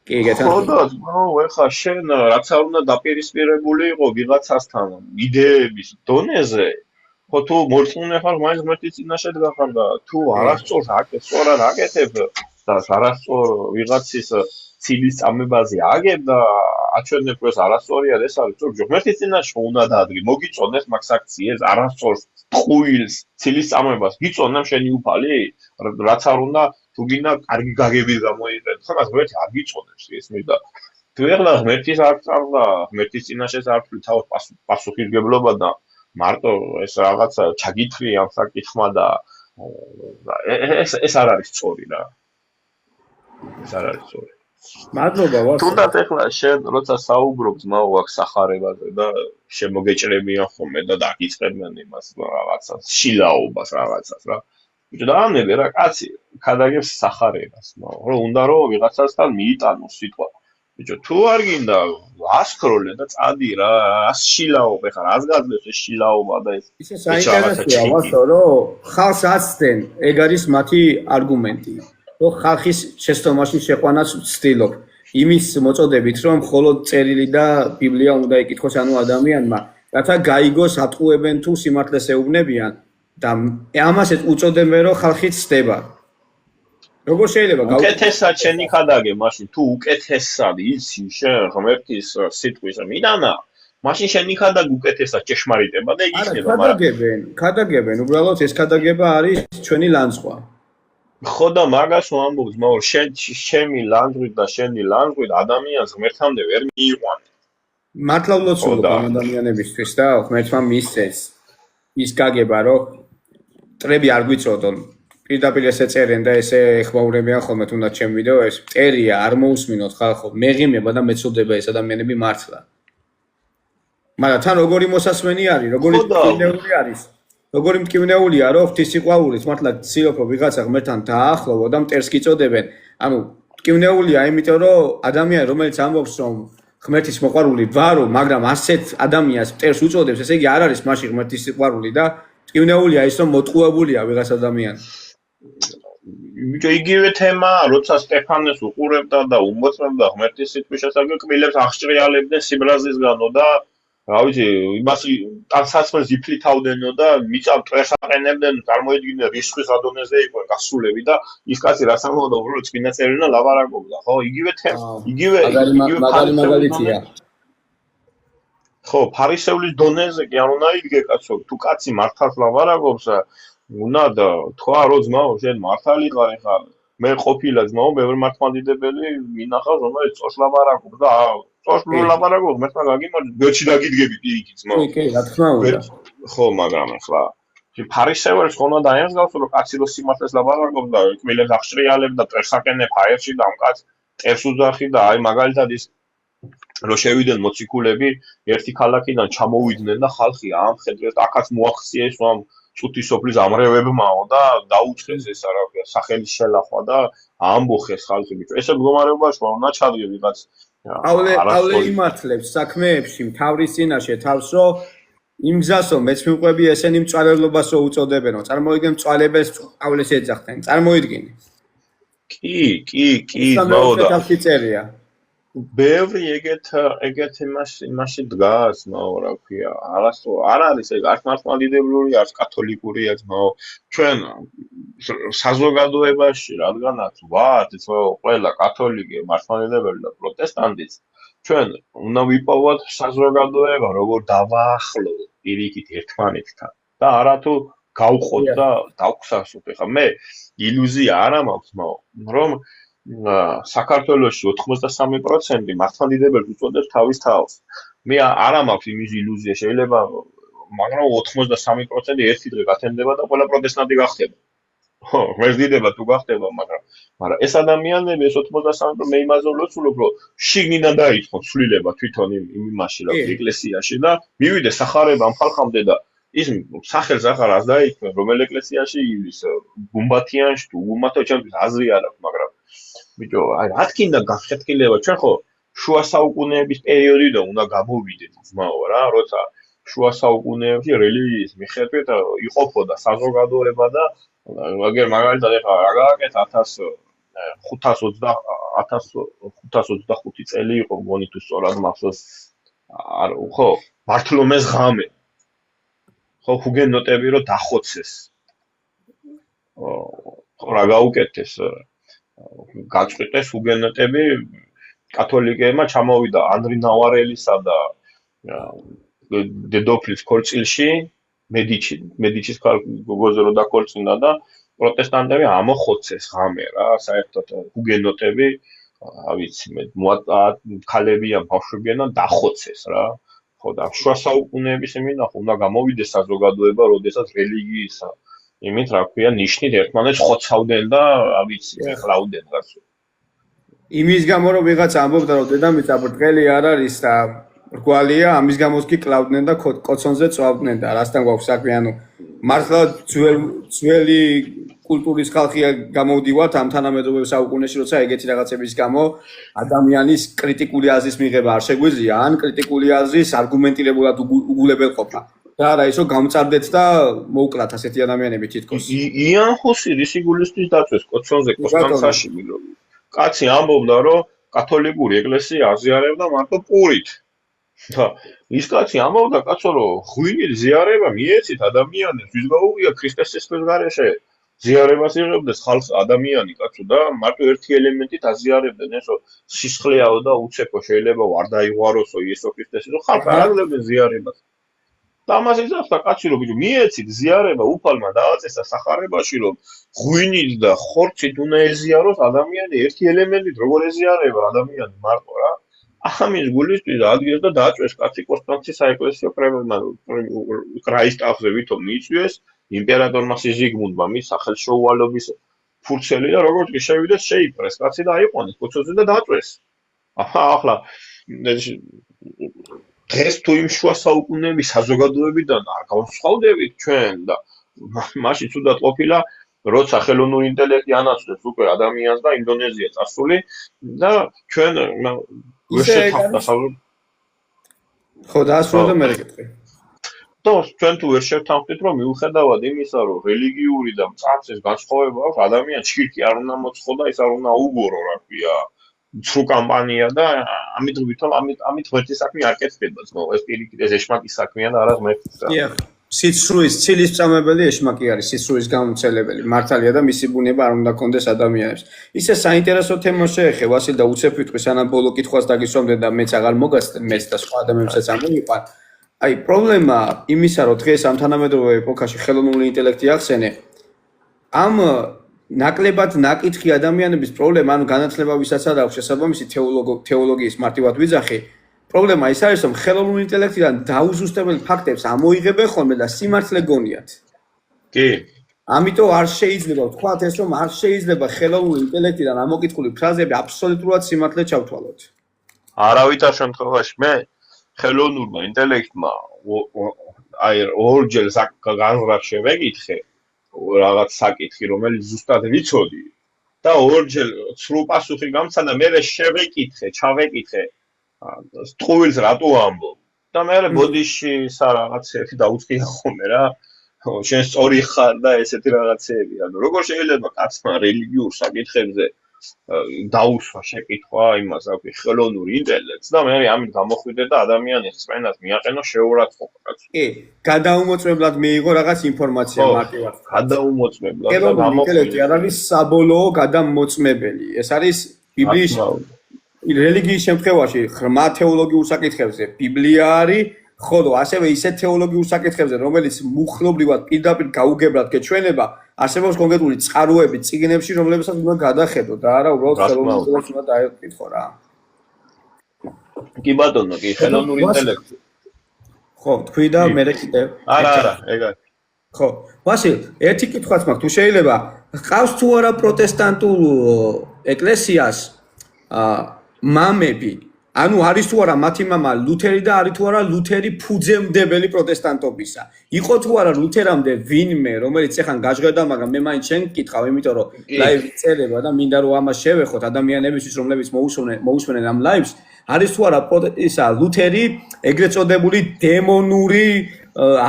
კი, ეგეთან. ხო და ძმაო, ეხლა შენ რაც არ უნდა დაპირისპირებული იყო ვიღაცასთან იდეების დონეზე, ხო თუ მორწმუნე ხარ, მაინც ღმერთის წინაშე დგახარ და თუ არასწორს სწორად აკეთებ და არასწორ ვიღაცის ცილის წამებაზე აგებ და აჩვენებ, რომ ეს არასწორია და ეს არის სწორი, ღმერთის წინაშე უნდა დაადგი, მოგიწონეს მაგ საქციეს, არასწორს ტყუილს ცილის წამებას გიწონებ შენი უფალი, რაც არ უნდა თუ გინდა კარგი გაგებით გამოიყენო, ხო, ღმერთი არ გიწონებს ესმის და თუ ეხლა ღმერთის არ წამდა, ღმერთის წინაშე არ ვთვლი თავს პასუხისმგებლობა და მარტო ეს რაღაცა ჩაგითხრი ამ საკითხმა და ეს არ არის სწორი რა. ეს არ არის სწორი. მადლობა ვასო. თუნდაც ეხლა შენ როცა საუბრობ ძმაო აქ სახარებაზე და შემოგეჭრებიან ხოლმე და დაგიწყებიან იმას რაღაცას, შილაობას რაღაცას რა. ბიჭო დაანებე რა კაცი, ქადაგებს სახარებას, რომ უნდა რომ ვიღაცასთან მიიტანოს სიტყვა. ბიჭო თუ არ გინდა ასკროლე და წადი რა, ას შილაობ ეხლა რას გაძლევს ეს შილაობა და ეს ისე საინტერესოა ვასო, რომ ხალხს აცდენ, ეგ არის მათი არგუმენტი. რომ ხალხის შეცდომაში შეყვანას ვცდილობ. იმის მოწოდებით, რომ მხოლოდ წერილი და ბიბლია უნდა იკითხოს ანუ ადამიანმა, რათა გაიგოს ატყუებენ თუ სიმართლეს ეუბნებიან და ამას უწოდებენ, რომ ხალხი ცდება. როგორ შეიძლება უკეთესად შენი ხადაგე, მაშინ თუ უკეთესად იცი შენ ღმერთის სიტყვის მიდანა, მაშინ შენ იქადა გუკეთესად ჭეშმარიტება და იგი არა, იქნება, მაგრამ ქადაგებენ, უბრალოდ ეს ქადაგება არის ჩვენი ლანძღვა. ხო და მაგას ვამბობ, მაგრამ შენი ლანძღვით და შენი ლანძღვით ადამიანს ღმერთამდე ვერ მიიყვანე. მართლა ვლოცულობ ამ ადამიანებისთვის და ღმერთმა მისცეს ის გაგება, რომ მტრები არ გვიწოდონ. პირდაპირ ესე წერენ და ესე ეხმაურებიან ხოლმე თუნდაც ჩემ ვიდეოებს. მტერია, არ მოусმინოთ ხალხო, მეღიმება და მეცოდება ეს ადამიანები მართლა. მაგრამ თან როგორი მოსასმენი არის, როგორი მტკივნეული არის. როგორი მტკივნეულია, რომ ღვთისმსიყვარულით მართლა ცდილობ რომ ვიღაცა ღმერთთან დაახლოვო და მტერს კიწოდებენ. ანუ მტკივნეულია, იმიტომ რომ ადამიანი რომელიც ამბობს რომ ღმერთის მოყვარული ვარო, მაგრამ ასეთ ადამიანს მტერს უწოდებს, ესე იგი არ არის მასში ღმერთის სიყვარული და მტკივნეულია ის რომ მოტყუებულია ვიღაც ადამიანი. ბიჭო, იგივე თემა, როცა სტეფანეს უყურებდა და უმოწმებდა ღმერთის სიტყვის შესახებ, კბილებს აღჭრიალებდნენ სიბრაზისგანო და რა ვიცი, იმასი ტანსაცმელს იფლითავდენო და მიწა მტრეს აყენებდნენ, წარმოედგინე რისხვის ადონეზე იყო გასულები და ის კაცი რაც ამბობდა, უბრალოდ წინა წერილნა ლაბარაკობდა, ხო? იგივე თემა, იგივე მაგალითია. ხო, ფარისევლის დონეზე კი არ უნდა იდგე კაცო, თუ კაცი მართალს ლაბარაკობს, უნდა და თქვა რომ ძმაო, შენ მართალი ხარ ეხლა მე ყოფილა ძმაო, ბევრი მართლმადიდებელი მინახავს, რომელიც წორს ლაბარაკობს და წორს ლაბარაკობს, მერტმა გაგიმარჯვე, გვერდში დაგიდგები პირიქით ძმაო. კი, რა თქმა უნდა. ხო, მაგრამ ეხლა ფარისეველს ხომ უნდა დაიაზროს, რომ კაცი რო სიმართლეს ლაბარაკობს და კბილებს აღჭრიალებს და წერს აკენებ ჰაერში და ამ კაცს წერს უძახი და აი მაგალითად ის რო შევიდნენ მოციქულები ერთი ქალაქიდან ჩამოვიდნენ და ხალხი ამხედრეს, აქაც მოახციეს ამ წუთი სოფლის ამრევებმაო და დაუჭრეს ეს რა ქვია, სახელის შელახვა და ამბოხეს ხალხი ბიჭო. ესე მდგომარეობაში უნდა ჩადგე ვიღაც. პავლე იმართლებს საქმეებში მთავრის წინაშე თავს, რომ იმ გზას რომ მეცმიყვები ესენი მწვალებლობას რო უწოდებენო, წარმოიდგენ მწვალებელს პავლეს ეძახდნენ, წარმოიდგინე. კი, ძმაო და წერია. ბევრი ეგეთ იმაში დგას, ძმაო, რა ქვია, არ არის ეგ არც მართლმადიდებლური, არც კათოლიკურია, ძმაო. ჩვენ საზოგადოებაში, რადგანაც ვართ, ძმაო, ყველა კათოლიკე, მართლმადიდებელი და პროტესტანტიც, ჩვენ უნდა ვიპოვოთ საზოგადოება, როგორ დავაახლოვოთ პირიქით ერთმანეთთან და არათუ გავყოთ და დავგვსახსოთ. ეხლა მე ილუზია არ მაქვს, ძმაო, რომ საქართველოში 83% მართლმადიდებლებს უწოდებს თავის თავს. მე არ მაქვს იმის ილუზია, შეიძლება, მაგრამ 83% ერთი დღე გათენდება და ყველა პროტესტანტი გახდება. ხო, ღმერთს დიდება თუ გახდება, მაგრამ ეს ადამიანები, ეს 83% მე იმაზე ვლოცულობ, რომ შიგნიდან დაიწყო ცვლილება თვითონ იმ იმაში, რა ქვია, ეკლესიაში და მივიდეს სახარება ამ ხალხამდე და ის სახელს ახლა რას დაიქმნა, რომელ ეკლესიაში ის გუმბათიანში თუ გუმბათო ჩემთვის აზრი არ აქვს, მაგრამ ბიჭო, აი რა თქინდა გახეთკილება, ჩვენ ხო შუა საუკუნეების პერიოდიდან უნდა გამოვიდეთ, ძმაო რა, როცა შუა საუკუნეებში რელიგიის მიხედვით იყოფოდა საზოგადოება და აგერ მაგალითად ეხლა რა გააკეთა 1525 წელი იყო მგონი თუ სწორად მახსოვს ხო ბართლომეს ღამე ხო ჰუგენოტები რო დახოცეს ხო რა გაუკეთეს გაწყვიტეს ჰუგენოტები კათოლიკეებმა ჩამოვიდა ანდრი ნავარელისა და დედოფლის ქორწილში მედიჩის გოგოზე რო დაქორწინა და პროტესტანტები ამოხოცეს ღამე რა საერთოდ ჰუგენოტები ავიცი მე ქალები ან ბავშვები ან დახოცეს რა ხო და შუა საუკუნეების იმინახო უნდა გამოვიდეს საზოგადოება როდესაც რელიგიის იმით რა ქვია ნიშნით ერთმანეთს ხოცავდნენ და ავიცი ეხლავდნენ გასულ იმის გამო რომ ვიღაც ამბობდა რომ დედამიწა ბრტყელი არ არის და რგვალია ამის გამოც კი კლავდნენ და კოცონზე წვავდნენ და რასთან გვაქვს საქმე ანუ მართლა ძველი კულტურის ხალხია გამოვდივართ ამ თანამედროვე საუკუნეში როცა ეგეთი რაღაცების გამო ადამიანის კრიტიკული აზრის მიღება არ შეგვიძლია ან კრიტიკული აზრის არგუმენტირებულად უგულებელყოფა და არა ისო გამწარდეთ და მოუკლათ ასეთი ადამიანები თითქოს იანხოსი რისი გულისთვის დაწვეს კოცონზე კოსტანცაში კაცი ამბობდა რომ კათოლიკური ეკლესია აზიარებდა მარტო პურით და ის კაცი ამბობდა კაცო რომ ღვინით ზიარება მიეცით ადამიანებს ვის გაუღია ქრისტეს სისხლის გარეშე ზიარებას იღებდეს ხალხი ადამიანი კაცო და მარტო ერთი ელემენტით აზიარებდნენ ესო სისხლეაო და უცეფო შეიძლება ვარ დაიღوارოსო იესო ქრისტესო ხალხი არ აღლებდნენ ზიარებას და ამას იზახდა კაცი რომ ბიჭო მიეცით ზიარება უფალმა დააწესა სახარებაში რომ ღვინით და ხორცით უნდა ეზიაროს ადამიანი ერთი ელემენტით როგორ ეზიარება ადამიანი მარტო რა ამის გულისთვის ადგეს და დააწვეს კაცი კონსტანცის საეკლესიო კრაისტავზე ვითომ მიიწვიეს იმპერატორმა სიზიგმუნდმა მის სახელშოუვალობის ფურცელი და როგორც კი შევიდეს შეიპრეს კაცი და აიყვანეს კოცოზე და დააწვეს ახლა დღეს თუ იმ შუა საუკუნეების საზოგადოებიდან არ გავსხავდებით ჩვენ და მაშინ თუდად ყოფილა როცა ხელოვნური ინტელექტი ანაცვლებს უკვე ადამიანს და ინდონეზია წასული და ჩვენ ვერ შევთავაზებთ ხო დაასრულე მე რეკეთე და ჩვენ თუ ვერ შევთავაზებთ რომ მიუხედავად იმისა რომ რელიგიური და მწარსის განსხვავება აქვს ადამიანს ჭირკი არ უნდა მოწყო და ის არ უნდა უგორო რა ქვია ცრუ კამპანია და ამით ვითომ ამით ღმერთის საქმე არ კეთდება ძმო ეს პირიქით ეს ეშმაკის საქმეა და არა ღმერთის საქმე სიცრუის ცილის წამებელი ეშმაკი არის სიცრუის გამომცემელი მართალია და მისი ბუნება არ უნდა კონდეს ადამიანებს ისე საინტერესო თემა შეეხე ვასილ და უცებ ვიტყვი სანამ ბოლო კითხვას დაგისვამდე და მეც აღარ მოგასწრებ მეც და სხვა ადამიანებსაც ამოიყვან აი პრობლემა იმისა რომ დღეს ამ თანამედროვე ეპოქაში ხელოვნური ინტელექტი ახსენე ამ ნაკლებად ნაკითხი ადამიანების პრობლემა ანუ განათლება ვისაც არ აქვს შესაბამისი თეოლოგიის მარტივად ვიძახი პრობლემა ის არის რომ ხელოვნური ინტელექტიდან დაუზუსტებელი ფაქტებს ამოიღებენ ხოლმე და სიმართლე გონიათ კი ამიტომ არ შეიძლება ვთქვათ ეს რომ არ შეიძლება ხელოვნური ინტელექტიდან ამოკითხული ფრაზები აბსოლუტურად სიმართლე ჩავთვალოთ არავითარ შემთხვევაში მე ხელოვნურმა ინტელექტმა აი ორჯერ განზრახ შევეკითხე რაღაც საკითხი რომელიც ზუსტად ვიცოდი და ორჯერ სრულ პასუხი გამცა და მე შევეკითხე ჩავეკითხე სტყუილს რატო ამბობ და მე ბოდიში რაღაცები დაუწყია ხოლმე რა შენ სწორი ხარ და ესეთი რაღაცები ანუ როგორ შეიძლება კაცმა რელიგიურ საკითხებზე დაუსვა შეკითხვა იმას აქვს ხელოვნური ინტელექტს და მე ამით გამოხვიდე და ადამიანის წვენას მიაყენო შეურაცხყოფა კაცო კი გადაუმოწმებლად მიიღო რაღაც ინფორმაცია მარტივად გადაუმოწმებლად და გამოხვიდე არ არის საბოლოო გადამოწმებელი ეს არის ბიბლიის რელიგიის შემთხვევაში ღრმა თეოლოგიურ საკითხებზე ბიბლია არის ხოლო ასევე ისეთ თეოლოგიურ საკითხებზე რომელიც მუხლობრივად პირდაპირ გაუგებრად გეჩვენება არსებობს კონკრეტული წყაროები წიგნებში რომლებსაც უნდა გადახედო და არა უბრალოდ ხელოვნურ ინტელექტს უნდა დაეკითხო რა კი ბატონო კი ხელოვნური ინტელექტი ხო თქვი და მე კიდევ არა ეგ არის ხო ვასილ ერთი კითხვაც მაქვს თუ შეიძლება ყავს თუ არა პროტესტანტულ ეკლესიას მამები ანუ არის თუ არა მათი მამა ლუთერი და არის თუ არა ლუთერი ფუძემდებელი პროტესტანტობისა. იყო თუ არა ლუთერამდე ვინმე, რომელიც ეხან გაჟღერდა, მაგრამ მე მაინც შენ გკითხავ, იმიტომ რომ ლაივი წერება და მინდა რომ ამას შევეხოთ ადამიანებისთვის, რომლებიც მოусვენენ ამ ლაივს, არის თუ არა ისა ლუთერი ეგრეთ წოდებული დემონური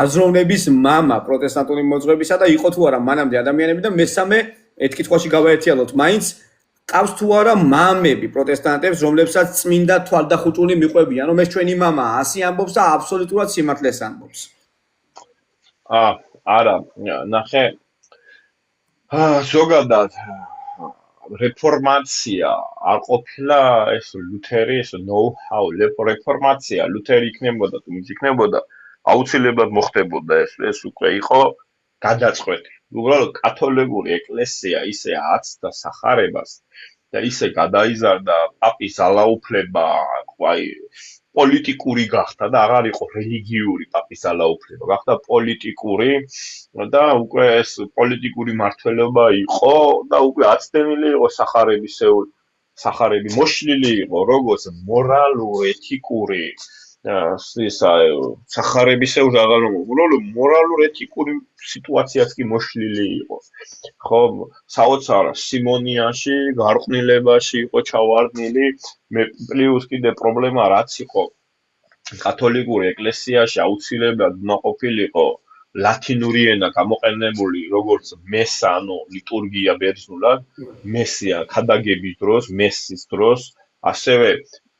აზროვნების მამა პროტესტანტული მოძღვრებისა და იყო თუ არა მანამდე ადამიანები და მესამე ერთ კითხვაში გავაერთიალოთ მაინც ყავს თუ არა მამები პროტესტანტებს, რომლებსაც წმინდა თვალდახუჭული მიყვებიან, რომ ეს ჩვენი მამაა, ასე ამბობს და აბსოლუტურად სიმართლეს ამბობს. არა, ნახე. ზოგადად რეფორმაცია არ ყოფილა ეს ლუთერი, ეს know-how რეფორმაცია, ლუთერი იქნებოდა, თუ მის იქნებოდა, აუცილებლად მოხდებოდა ეს უკვე იყო გადაწყვეტი. უბრალოდ კათოლიკური ეკლესია ისე აცდა სახარებას და ისე გადაიზარდა პაპის ძალაუფლება, აი პოლიტიკური გახდა და აღარ იყო რელიგიური პაპის ძალაუფლება, გახდა პოლიტიკური და უკვე ეს პოლიტიკური მართლობა იყო და უკვე აცდენილი იყო სახარები მოშლილი იყო როგორც მორალურ-ეთიკური სახარებისეულ აღარ მორალურ-ეთიკური სიტუაციაც კი მოშლილი იყო. ხო, საოცარ სიმონიაში, გარყვნილებაში იყო ჩავარდნილი, მე პლუს კიდე პრობლემა რაც იყო კათოლიკურ ეკლესიაში აუცილებლად უნდა ყოფილიყო ლათინური ენა გამოყენებული როგორც მესა, ანუ ლიტურგია ბერძნულად, მესია ქადაგების დროს, მესის დროს, ასევე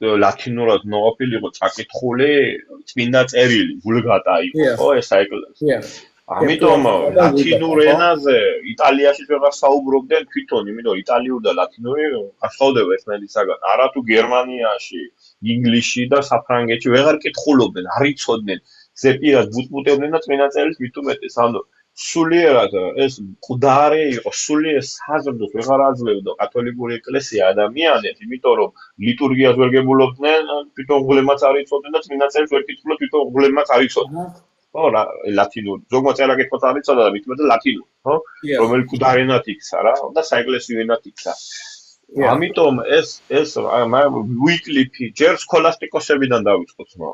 ლათინურად უნდა ყოფილიყო წაკითხული წმინდა წერილი, ვულგატა იყო, ეს საეკლესიო. ამიტომ ლათინურ ენაზე იტალიაში ვეღარ საუბრობდნენ თვითონ, იმიტომ იტალიური და ლათინური გასწავდება ერთმანეთისაგან. არა თუ გერმანიაში, ინგლისში და საფრანგეთში ვეღარ კითხულობდნენ, არ იცოდნენ. ზეპირად ბუტბუტებდნენ და წმინდა წერილს მით უმეტეს. ანუ სულიერად ეს მკვდარი იყო, სულიერ საზრდოს ვეღარ აძლევდა კათოლიკური ეკლესია ადამიანებს, იმიტომ რომ ლიტურგიას ვერ გებულობდნენ, თვითონ ღლემაც არ იცოდნენ და წმინდა წერილს ვერ კითხულობდნენ, თვითონ ღლემაც არ იცოდნენ. ხო, ლათინური. ზოგმა წერა-კითხვა არ იცოდა და მით უმეტეს ლათინური, ხო? რომელიც მკვდარი ენად იქცა რა და საეკლესიო ენად იქცა. ამიტომ ეს ვიკლიფი ჯერ სქოლასტიკოსებიდან დავიწყოთ, ხო?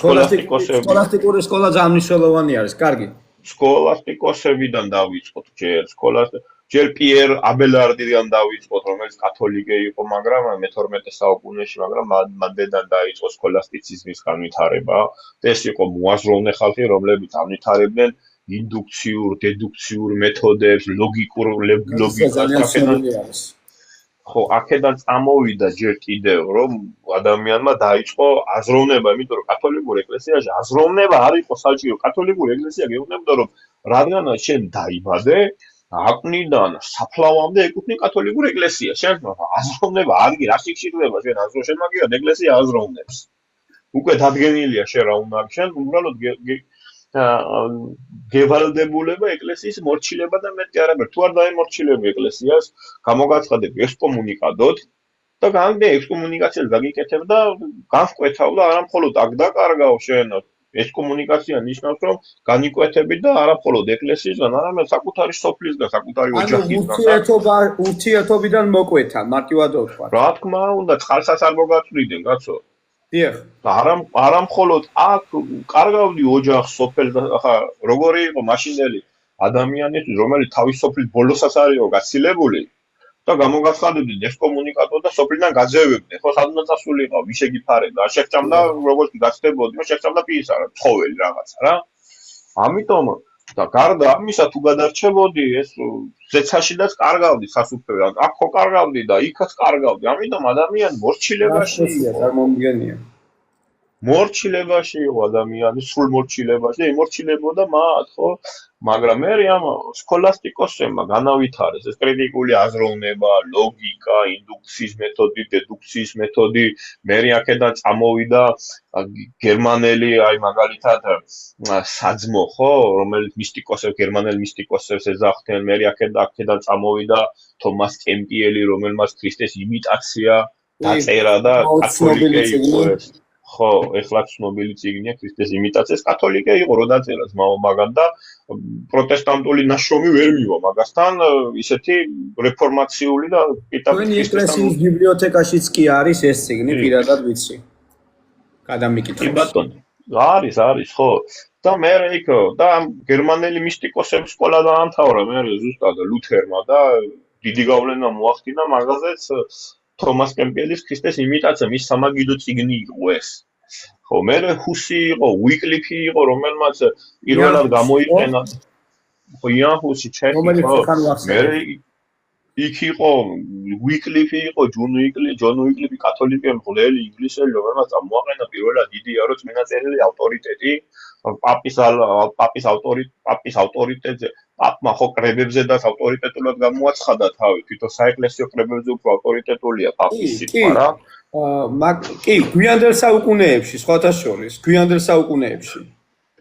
სქოლასტიკური სკოლა ძალიან მნიშვნელოვანი არის, კარგი. სქოლასტიკოსებიდან დავიწყოთ ჯერ პიერ აბელარდიდან დავიწყოთ, რომელიც კათოლიკე იყო, მაგრამ მე-12 საუკუნეში, მაგრამ მანდედან დაიწყო სქოლასტიციზმის განვითარება. ეს იყო მოაზროვნე ხალხი, რომლებიც განვითარებდნენ ინდუქციურ, დედუქციურ მეთოდებს, ლოგიკურ ლოგიკას. ხო, აქედან წამოვიდა ჯერ კიდევ, რომ ადამიანმა დაიწყო აზროვნება, იმიტომ რომ კათოლიკურ ეკლესიაში აზროვნება არ იყო საჭირო. კათოლიკური ეკლესია გეუბნებოდა, რომ რადგანაც შენ დაიბადე, აკვნიდან საფლავამდე ეკუთვნი კათოლიკურ ეკლესიას. შენ აზროვნება არ გი, რა შეგჭირდება შენ აზრო, შენ მაგივრად ეკლესია აზროვნებს. უკვე დადგენილია შენ რა უნდა აქვს, შენ უბრალოდ გევალდებულება ეკლესიის მორჩილება და მეტი არაფერი. თუ არ დაემორჩილებ ეკლესიას, გამოგაცხადებ ექსკომუნიკადოდ და გამდე ექსკომუნიკაციას გაგიკეთებ და განსკვეთავ და არა მხოლოდ აქ დაკარგავ შენ ექსკომუნიკაცია ნიშნავს, რომ განიკვეთები და არა მხოლოდ ეკლესიისგან, არამედ საკუთარი სოფლისგან, საკუთარი ოჯახისგან. ურთიერთობიდან მოკვეთა, მარტივად ვთქვა. რა თქმა უნდა, წყალსაც არ მოგაწვდიდნენ, კაცო. დიახ. არა მხოლოდ აქ კარგავდი ოჯახს, სოფელს, ახლა როგორი იყო მაშინდელი ადამიანისთვის, რომელიც თავის სოფლის ბოლოსაც არ იყო გაცილებული და გამოგაცხადებდნენ ექსკომუნიკადოდ და სოფლიდან გაძევებდნენ. ხო, სადღაც წასულიყავ, ვიშე გიფარებდა, არ შეღჭამდა როგორც გაცდებოდი, შეღჭამდა პირისარ, ცხოველი რაღაცა რა. ამიტომ და გარდა ამისა თუ გადარჩებოდი ეს ზეცაშიდაც კარგავდი სასუფევი, აქ ხო კარგავდი და იქაც კარგავდი. ამიტომ ადამიანი მორჩილებაში წარმომდგენია. მორჩილებაში იყო ადამიანი, სრულ მორჩილებაში, ემორჩილებოდა მათ, ხო? მაგრამ მე ამ სქოლასტიკოსებმა განავითარეს ეს კრიტიკული აზროვნება, ლოგიკა, ინდუქციის მეთოდი, დედუქციის მეთოდი, მე აქედან წამოვიდა გერმანელი, აი მაგალითად საძმო, ხო, რომელიც გერმანელ მისტიკოსებს ეძახდნენ, მე აქედან წამოვიდა თომას კემპიელი, რომელმაც ქრისტეს იმიტაცია დაწერა და კათოლიკე იყო ეს. ხო, ეხლა ცნობილი წიგნია ქრისტეს იმიტაციას, კათოლიკე იყო, რო დაწერა მაგან და პროტესტანტული ნაშრომი ვერ მივა მაგასთან, ისეთი რეფორმაციული და თქვენი ეკლესიის ბიბლიოთეკაშიც კი არის ეს წიგნი, პირადად ვიცი. გადამიკითხავს. კი ბატონო, არის, ხო. და მე იქ და ამ გერმანელი მისტიკოსების სკოლა დაამთავრა მე ზუსტად ლუთერმა და დიდი გავლენა მოახდინა მაგაზეც თომას კემპიელის ქრისტეს იმიტაცია, მის სამაგიდო წიგნი იყო ეს. ხო, მე ჰუსი იყო, ვიკლიფი იყო, რომელმაც პირველად გამოიყენა. ხო, იან ჰუსი ჩეხი, ხო. მე იქ იყო ვიკლიფი იყო, ჯონ ვიკლიფი კათოლიკე მღვდელი ინგლისელი, რომელმაც მოაყენა პირველად იდეა, რომ წმინდა წერილი ავტორიტეტი პაპის ავტორიტეტზე, პაპმა ხო კრებებზედაც ავტორიტეტულად გამოაცხადა თავი, თვითონ საეკლესიო კრებებზე უფრო ავტორიტეტულია პაპის სიტყვა რა. კი, გვიანდელ საუკუნეებში, სხვათა შორის, გვიანდელ საუკუნეებში.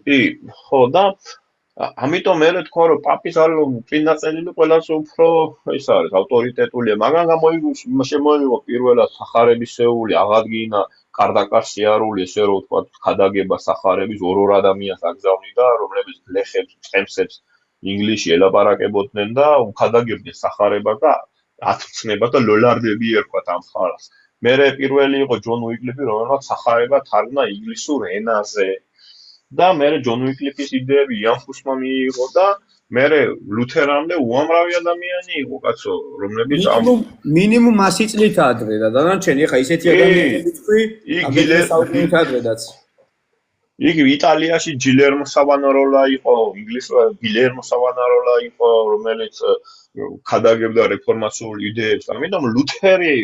კი, ხო და ამიტომ მე თქვა რომ პაპის წმინდა წერილი ყველაზე უფრო ის არის ავტორიტეტულია, მაგრამ შემოიღო პირველად სახარებისეული აღადგინა კარდაკარ სიარული, ესე რომ ვთქვა, ქადაგება სახარების ორ ადამიანს აგზავნიდა, რომლებიც გლეხებს, წყემსებს ინგლისში ელაპარაკებოდნენ და უქადაგებდნენ სახარებას და ათწნება და ლოლარდები ერქვათ ამ ხალხს. მე პირველი იყო ჯონ უიკლიფი, რომელმაც სახარება თარგმნა ინგლისურ ენაზე. და მე ჯონ უიკლიფის იდეები იან ჰუსმა მიიღო და მე ლუთერამდე უამრავი ადამიანი იყო, კაცო, რომლებიც მინიმუმ 100 წლით ადრე და დანარჩენი ხა ისეთი ადამიანები თქვი, გილერმო ადრედაც. იგი იტალიაში ჯილერმო სავანაროლა იყო, ინგლისურად გილერმო სავანაროლა იყო, რომელიც ქადაგებდა რეფორმაციულ იდეებს. ამიტომ ლუთერი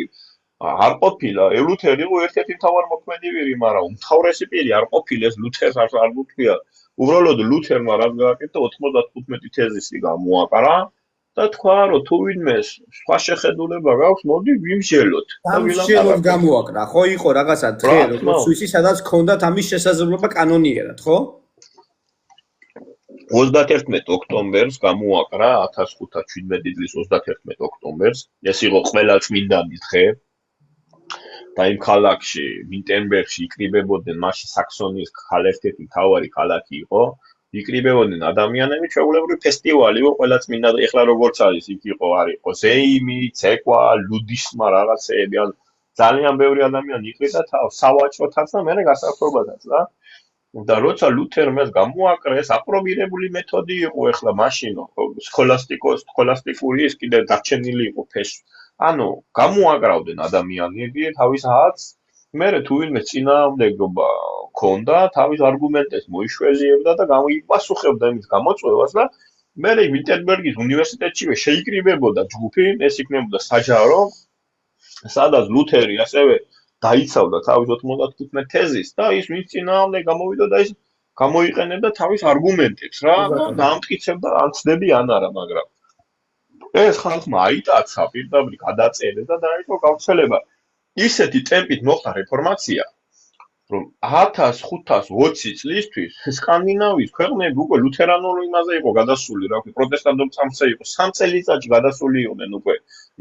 არ ყოფილა, ლუთერი იყო ერთ-ერთი მთავარ მოქმედი პირი, მაგრამ უმთავრესი პირი არ ყოფილა, ეს ლუთერს არ გუთქვია, უბრალოდ ლუთერმა რაც გააკეთა 95 თეზისი გამოაყარა და თქვა რომ თუ ვინმე სხვა შეხედულება გაქვს მოდი ვიმსჯელოთ და სამშელოდ გამოაკრა ხო იყო რაღაცა დღე როგორც სვისი სადაც ქონდათ ამის შესაძლებლობა კანონიერად ხო 31 ოქტომბერს გამოაკრა 1517 წლის 31 ოქტომბერს ეს იყო ყველა წმინდანის დღე და იმ ქალაქში ვინტენბერგში იკრიბებოდნენ მაშინ საქსონიის ქალერთეთი მთავარი ქალაქი იყო იკრიბებოდნენ ადამიანები ჩვეულებრივი ფესტივალი იყო ყველა წმინდა ეხლა როგორც არის იქ იყო არისო ზეიმი ცეკვა ლუდისმა რაღაცეები ან ძალიან ბევრი ადამიანი იყრიდა თავს სავაჭროთაც და მე გასართობადაც რა და როცა ლუთერმა ეს გამოაკრა ეს აპრობირებული მეთოდი იყო ეხლა მაშინ სქოლასტიკური ის კიდე დარჩენილი იყო ფეში ანუ გამოაკრავდნენ ადამიანები თავის ჰაც მე თუ ვინმე წინააღმდეგობა ქონდა თავის არგუმენტებს მოიშველიებდა და გამოიპასუხებდა იმის გამოწვევას და მე ვინტენბერგის უნივერსიტეტშივე შეიკრიბებოდა ჯგუფი ეს იქნებოდა საჯარო სადაც ლუთერი ასევე დაიცავდა თავის 95 თეზის და ის ვინც წინააღმდეგ გამოვიდა და ის გამოიყენებდა თავის არგუმენტებს რა და დაამტკიცებდა ან ცდები ან არა მაგრამ ეს ხალხმა აიტაცა პირდაპირ გადაწერეს და დაიწყო გავრცელება ისეთი ტემპით მოხდა რეფორმაცია რომ 1520 წლისთვის სკანდინავიის ქვეყნები უკვე ლუთერანულ იმაზე იყო გადასული რა ქვია პროტესტანტულ წამსზე იყო 3 წელიწადში გადასული იყვნენ უკვე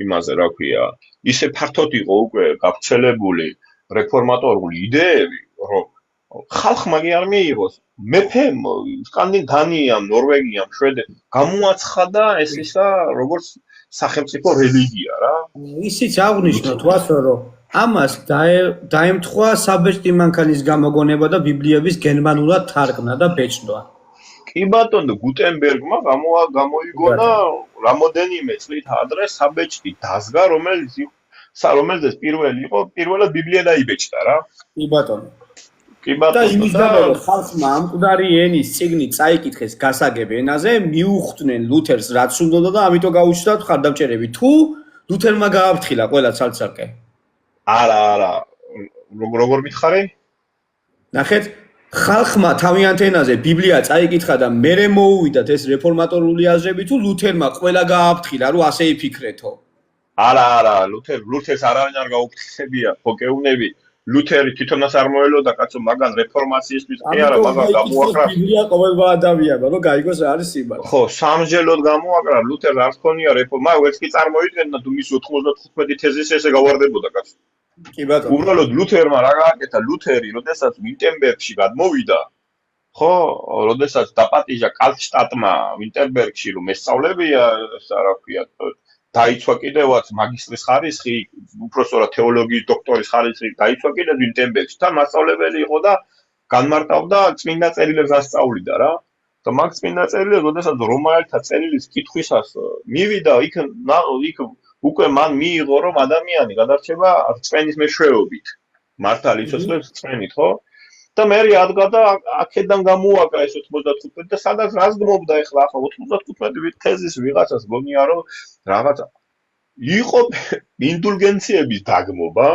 იმაზე რა ქვია ისე ფართოდ იყო უკვე გავრცელებული რეფორმატორული იდეები რომ ხალხმა კი არ მიიღოს მეფემ სკანდინავიამ ნორვეგიამ შვედეთს გამოაცხადა ეს ისა როგორც სახელმწიფო რელიგია რა ისიც აღნიშნოთ ვასო რომ ამას დაემთხვა საბეჭდი მანქანის გამოგონება და ბიბლიების გერმანულად თარგმნა და ბეჭდვა. კი ბატონო, გუტენბერგმა გამოიგონა რამოდენიმე წლით ადრე საბეჭდი დაზგა, რომელზეც პირველად ბიბლია დაიბეჭდა რა. კი ბატონო. კი ბატონო. და იმის გამო ხალხმა ამ მკვდარი ენის წიგნი წაიკითხეს გასაგებ ენაზე, მიუხვდნენ ლუთერს რაც უნდოდა და ამიტომ გაუჩნდათ მხარდამჭერები. თუ ლუთერმა გააფრთხილა ყველა ცალ-ცალკე. არა როგორ მითხარი? ნახეთ ხალხმა თავიანთ ენაზე ბიბლია წაიკითხა და მერე მოუვიდათ ეს რეფორმატორული აზრები თუ ლუთერმა ყველა გააფრთხილა რომ ასე იფიქრეთო. არა ლუთერს არავინ არ გაუფრთხილებია ფოკეუნები ლუთერი თვითონაც არ მოელოდა კაცო მაგან რეფორმაციისთვის კი არა მაგან გამოაკრა ბიბლია ყოველმა ადამიანმა რომ გაიგოს რა არის სიმბოლო. ხო სამჯელოდ გამოაკრა ლუთერს არ ჰქონია რეფორმა ვერც კი წარმოიდგენდა თუ მის 95 თეზის ესე გავარდებოდა კაცო. კი ბატონო. უბრალოდ ლუთერმა რა გააკეთა ლუთერი როდესაც ვინტენბერგში გადმოვიდა ხო როდესაც დაპატიჟა კალტშტატმა ვინტენბერგში რომ ესწავლებია რა ქვია დაიცვა კიდევაც მაგისტრის ხარისხი უпроსორა თეოლოგიის დოქტორის ხარისხი დაიცვა კიდევ ვინტენბერგში და მასწავლებელი იყო და განმარტავდა წმინდა წერილებს ასწავლიდა რა და მაგ წმინდა წერილებს როდესაც რომაელთა წერილის კითხვისას მივიდა იქ უკვე მან მიიღო რომ ადამიანი გადარჩება რწმენის მეშვეობით მართალი იცოცხლებს რწმენით ხო და მე ადგა და აქედან გამოაკრა ეს 95 და სადაც რას გმობდა ახლა 95 თეზის ვიღაცას გონია რომ რაღაცა იყო ინდულგენციების დაგმობა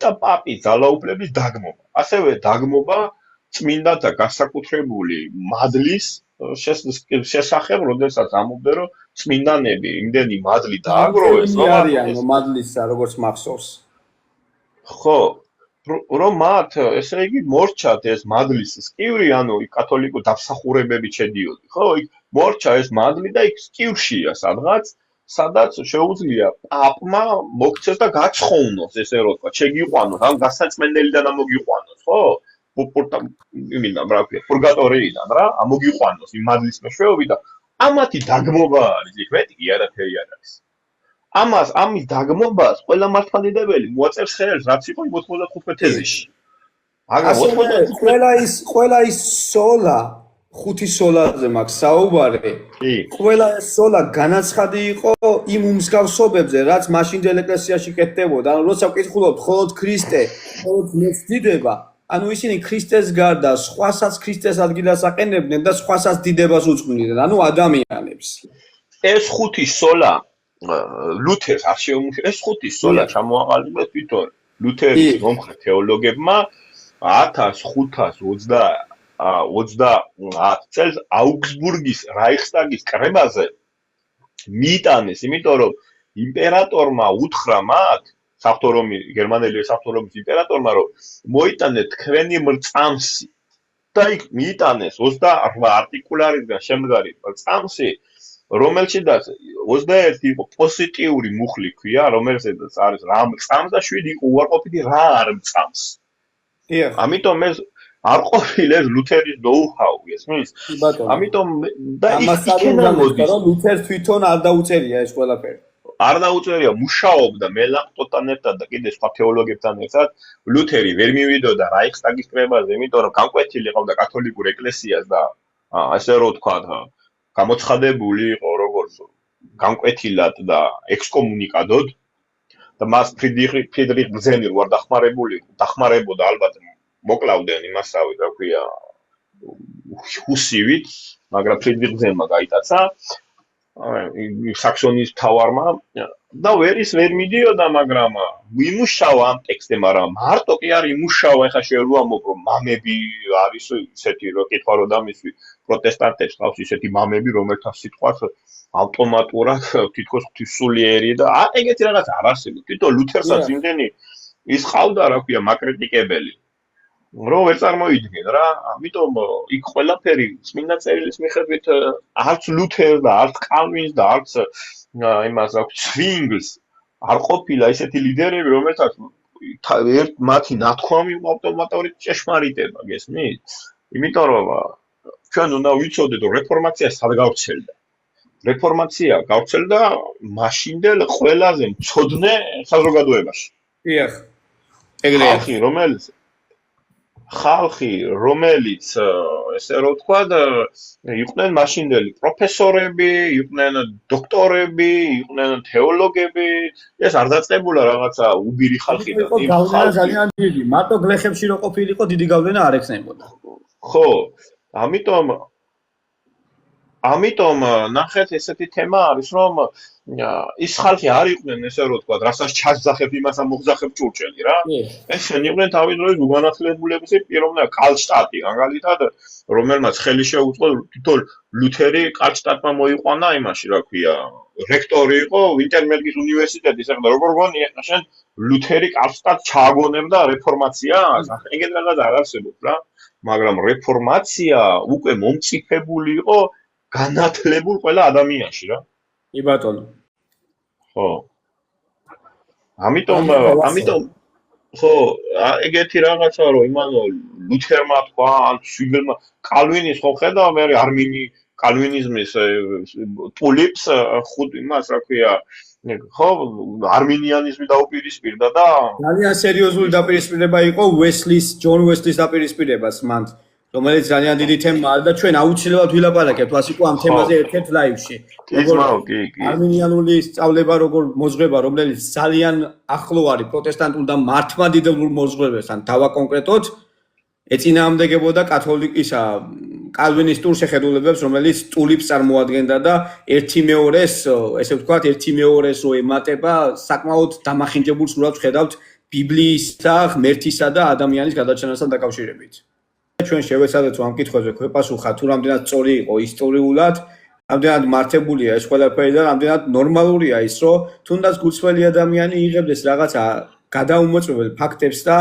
და პაპის ძალაუფლების დაგმობა ასევე დაგმობა წმინდათა განსაკუთრებული მადლის შესახებ როდესაც ამბობდა რომ წმინდანები იმდენი მადლი დააგროვეს რომ მადლისა როგორც მახსოვს ხო რომ მათ ესე იგი მორჩათ ეს მადლის სკივრი ანუ კათოლიკო დამსახურებები შედიოდი ხო იქ მორჩა ეს მადლი და იქ სკივრშია სადაც შეუძლია პაპმა მოქცეს და გაცხოვნოს ესე რომ თქვა შეგიყვანოს ან გასაწმენდელიდან ამოგიყვანოს ხო იმიდან რა ქვია პურგატორიიდან რა ამოგიყვანოს იმ მადლის მეშვეობით და ამათი დაგმობა არის იქ მეტი კი არაფერი არ არის ამის დაგმობას ყველა მართლმადიდებელი მოაწერს ხელს რაც იყო 95 თეზისში მაგრამ ყველა ის სოლა ხუთი სოლაზე მაქვს საუბარი ყველა ეს სოლა განაცხადი იყო იმ უმსგავსობებზე რაც მაშინდელ ეკლესიაში კეთდებოდა ანუ როცა ვკითხულობთ მხოლოდ ქრისტე მხოლოდ მეცდიდება ანუ ისინი ქრისტეს გარდა სხვასაც ქრისტეს ადგილას აყენებდნენ და სხვასაც დიდებას უძღვინდნენ ანუ ადამიანებს ეს ხუთი სოლა ლუთერს არ შეუმუშავებია ეს ხუთი სოლა ჩამოაყალიბეს თვითონ ლუთერის მომხრე თეოლოგებმა 1529 30 წელს აუგსბურგის რაიხსტაგის კრებაზე მიიტანეს, იმიტომ რომ იმპერატორმა უთხრა მათ, გერმანელი საღვთო რომის იმპერატორმა, რომ მოიტანეთ თქვენი მრწამსი და იქ მიიტანეს 28 არტიკულარისგან შემდგარი მრწამსი, რომელშიც 21 იყო პოზიტიური მუხლი ქვია, რომელსაც არის რა მრწამს და 7 იყო უარყოფითი რა არ მრწამს. ამიტომ ეს არ ყოფილა ლუთერის ნოუ-ჰაუ, ესმის? ამიტომ და იქიდან მოდის, რომ ლუთერს თვითონ არ დაუწერია ეს ყველაფერი. არ დაუწერია, მუშაობდა მელანხტონთან ერთად და კიდე სხვა თეოლოგებთან ერთად. ლუთერი ვერ მივიდოდა რაიხსტაგის კრებაზე, იმიტომ რომ განკვეთილი ყავდა კათოლიკურ ეკლესიას და ასე რომ ვთქვა, გამოცხადებული იყო როგორც განკვეთილად და ექსკომუნიკადოდ და მას ფრიდრიხ ბრძენი ვარ დახმარებოდა ალბათ მოკლავდნენ იმასავე, რა ქვია, ჰუსივით, მაგრამ ფრიდრიხ ბრძენმა გაიტაცა საქსონიის მთავარმა და ვერ მიდიოდა, მაგრამ იმუშავა ამ ტექსტზე, მაგრამ მარტო კი არ იმუშავა, ეხლა შევამბობ, რომ მამები არის ისეთი, რომ კითხვა რომ დამისვი პროტესტანტებს ყავს ისეთი მამები, რომელთა სიტყვას ავტომატურად თითქოს ღვთისმსულიერი და ეგეთი რაღაც არ არსებობს. თვითონ ლუთერსაც იმდენი ის ყავდა, რა ქვია, მაკრიტიკებელი. რომ ვერ წარმოიდგენ რა, ამიტომ იქ ყველაფერი წმინდა წერილის მიხედვით არც ლუთერს და არც კალვინს და არც იმას რა ქვია ცვინგლს არ ყოფილა ისეთი ლიდერები, რომელთაც მათი ნათქვამი ავტომატურად ჭეშმარიტება, გესმით? იმიტომ რომ ჩვენ უნდა ვიცოდეთ, რომ რეფორმაცია სად გავრცელდა. რეფორმაცია გავრცელდა მაშინდელ ყველაზე მცოდნე საზოგადოებაში. დიახ. ეგრეა. ხალხი, რომელიც ესე რომ ვთქვა, იყვნენ მაშინდელი პროფესორები, იყვნენ დოქტორები, იყვნენ თეოლოგები, ეს არ დაწყებულა რაღაცა უბირი ხალხი და გავლენა ძალიან დიდი. მარტო გლეხებში რო ყოფილიყო, დიდი გავლენა არ ექნებოდა. ხო, ამიტომ ნახეთ ესეთი თემა არის, რომ ის ხალხი არ იყვნენ ესე რომ ვთქვა, რასაც ჩასძახებ იმას ამოგძახებ ჭურჭელი რა. ესენი იყვნენ თავის დროის უგანათლებულების პიროვნება, კალშტატი, მაგალითად, რომელმაც ხელი შეუწყო თვითონ ლუთერი კალშტატმა მოიყვანა იმაში, რა ქვია, რექტორი იყო ვინტერბერგის უნივერსიტეტის, ეხლა როგორ გონი, ეხლა შენ ლუთერი კალშტატს ჩააგონებდა რეფორმაციას, ეგეთ რაღაც არ არსებობს რა, მაგრამ რეფორმაცია უკვე მომწიფებული იყო განათლებულ ყველა ადამიანში რა. კი ბატონო. ხო. ამიტომ ხო, ეგეთი რაღაცა რომ იმანო ლუთერმა თქვა, ან ცვიგელმა, კალვინის ხო ხედავ, მე კალვინიზმის ტულიპს ხუთ იმას რა ქვია, ხო, არმინიანიზმი დაუპირისპირდა და ძალიან სერიოზული დაპირისპირება იყო ჯონ უესლის დაპირისპირებას მან, რომელიც ძალიან დიდი თემაა და ჩვენ აუცილებლად ვილაპარაკებთ კლასიკო ამ თემაზე ერთ-ერთ ლაივში. კი. არმინიანული სწავლება როგორ მოზღება, რომელიც ძალიან ახლო არის პროტესტანტულ და მართლმადიდებულ მოზღებასთან, დავაკონკრეტოთ, ეწინააღმდეგებოდა კათოლიკისა კალვინისტურ შეხედულებებს, რომელიც ტულიპს წარმოადგენდა და ესე ვთქვათ, ერთი მეორეს რო ემატება, საკმაოდ დამახინჯებულ სურათს ვხედავთ ბიბლიისა, ღმერთისა და ადამიანის გადაჩენასთან დაკავშირებით. ჩვენ შევეცადეთ ამ კითხვებზე გვეპასუხა თუ რამდენად სწორი იყო ისტორიულად, რამდენად მართებულია ეს ყველაფერი და რამდენად ნორმალურია ის, რომ თუნდაც გულწრფელი ადამიანი იღებდეს რაღაცა გადაუმოწმებელ ფაქტებს და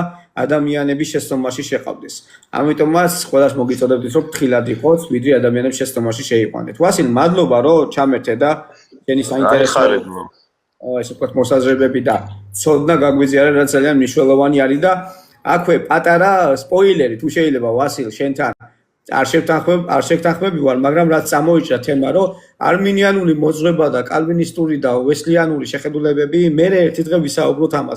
ადამიანების შეცდომაში შეყავდეს. ამიტომაც ყველას მოგიწოდებთ, რომ ფრთხილად იყოთ, ვიდრე ადამიანებს შეცდომაში შეიყვანეთ. ვასილ, მადლობა, რომ ჩამერთე და შენი საინტერესო ესე ვთქვათ მოსაზრებები და ცოდნა გაგვიზიარა, რაც ძალიან მნიშვნელოვანი არის და აქვე პატარა სპოილერი თუ შეიძლება ვასილ შენთან არ შევთანხმები ვარ, მაგრამ რაც წამოიჭრა თემა, რომ არმინიანული მოძღვრება და კალვინისტური და უესლიანური შეხედულებები, მე ერთი დღე ვისაუბროთ ამაზე.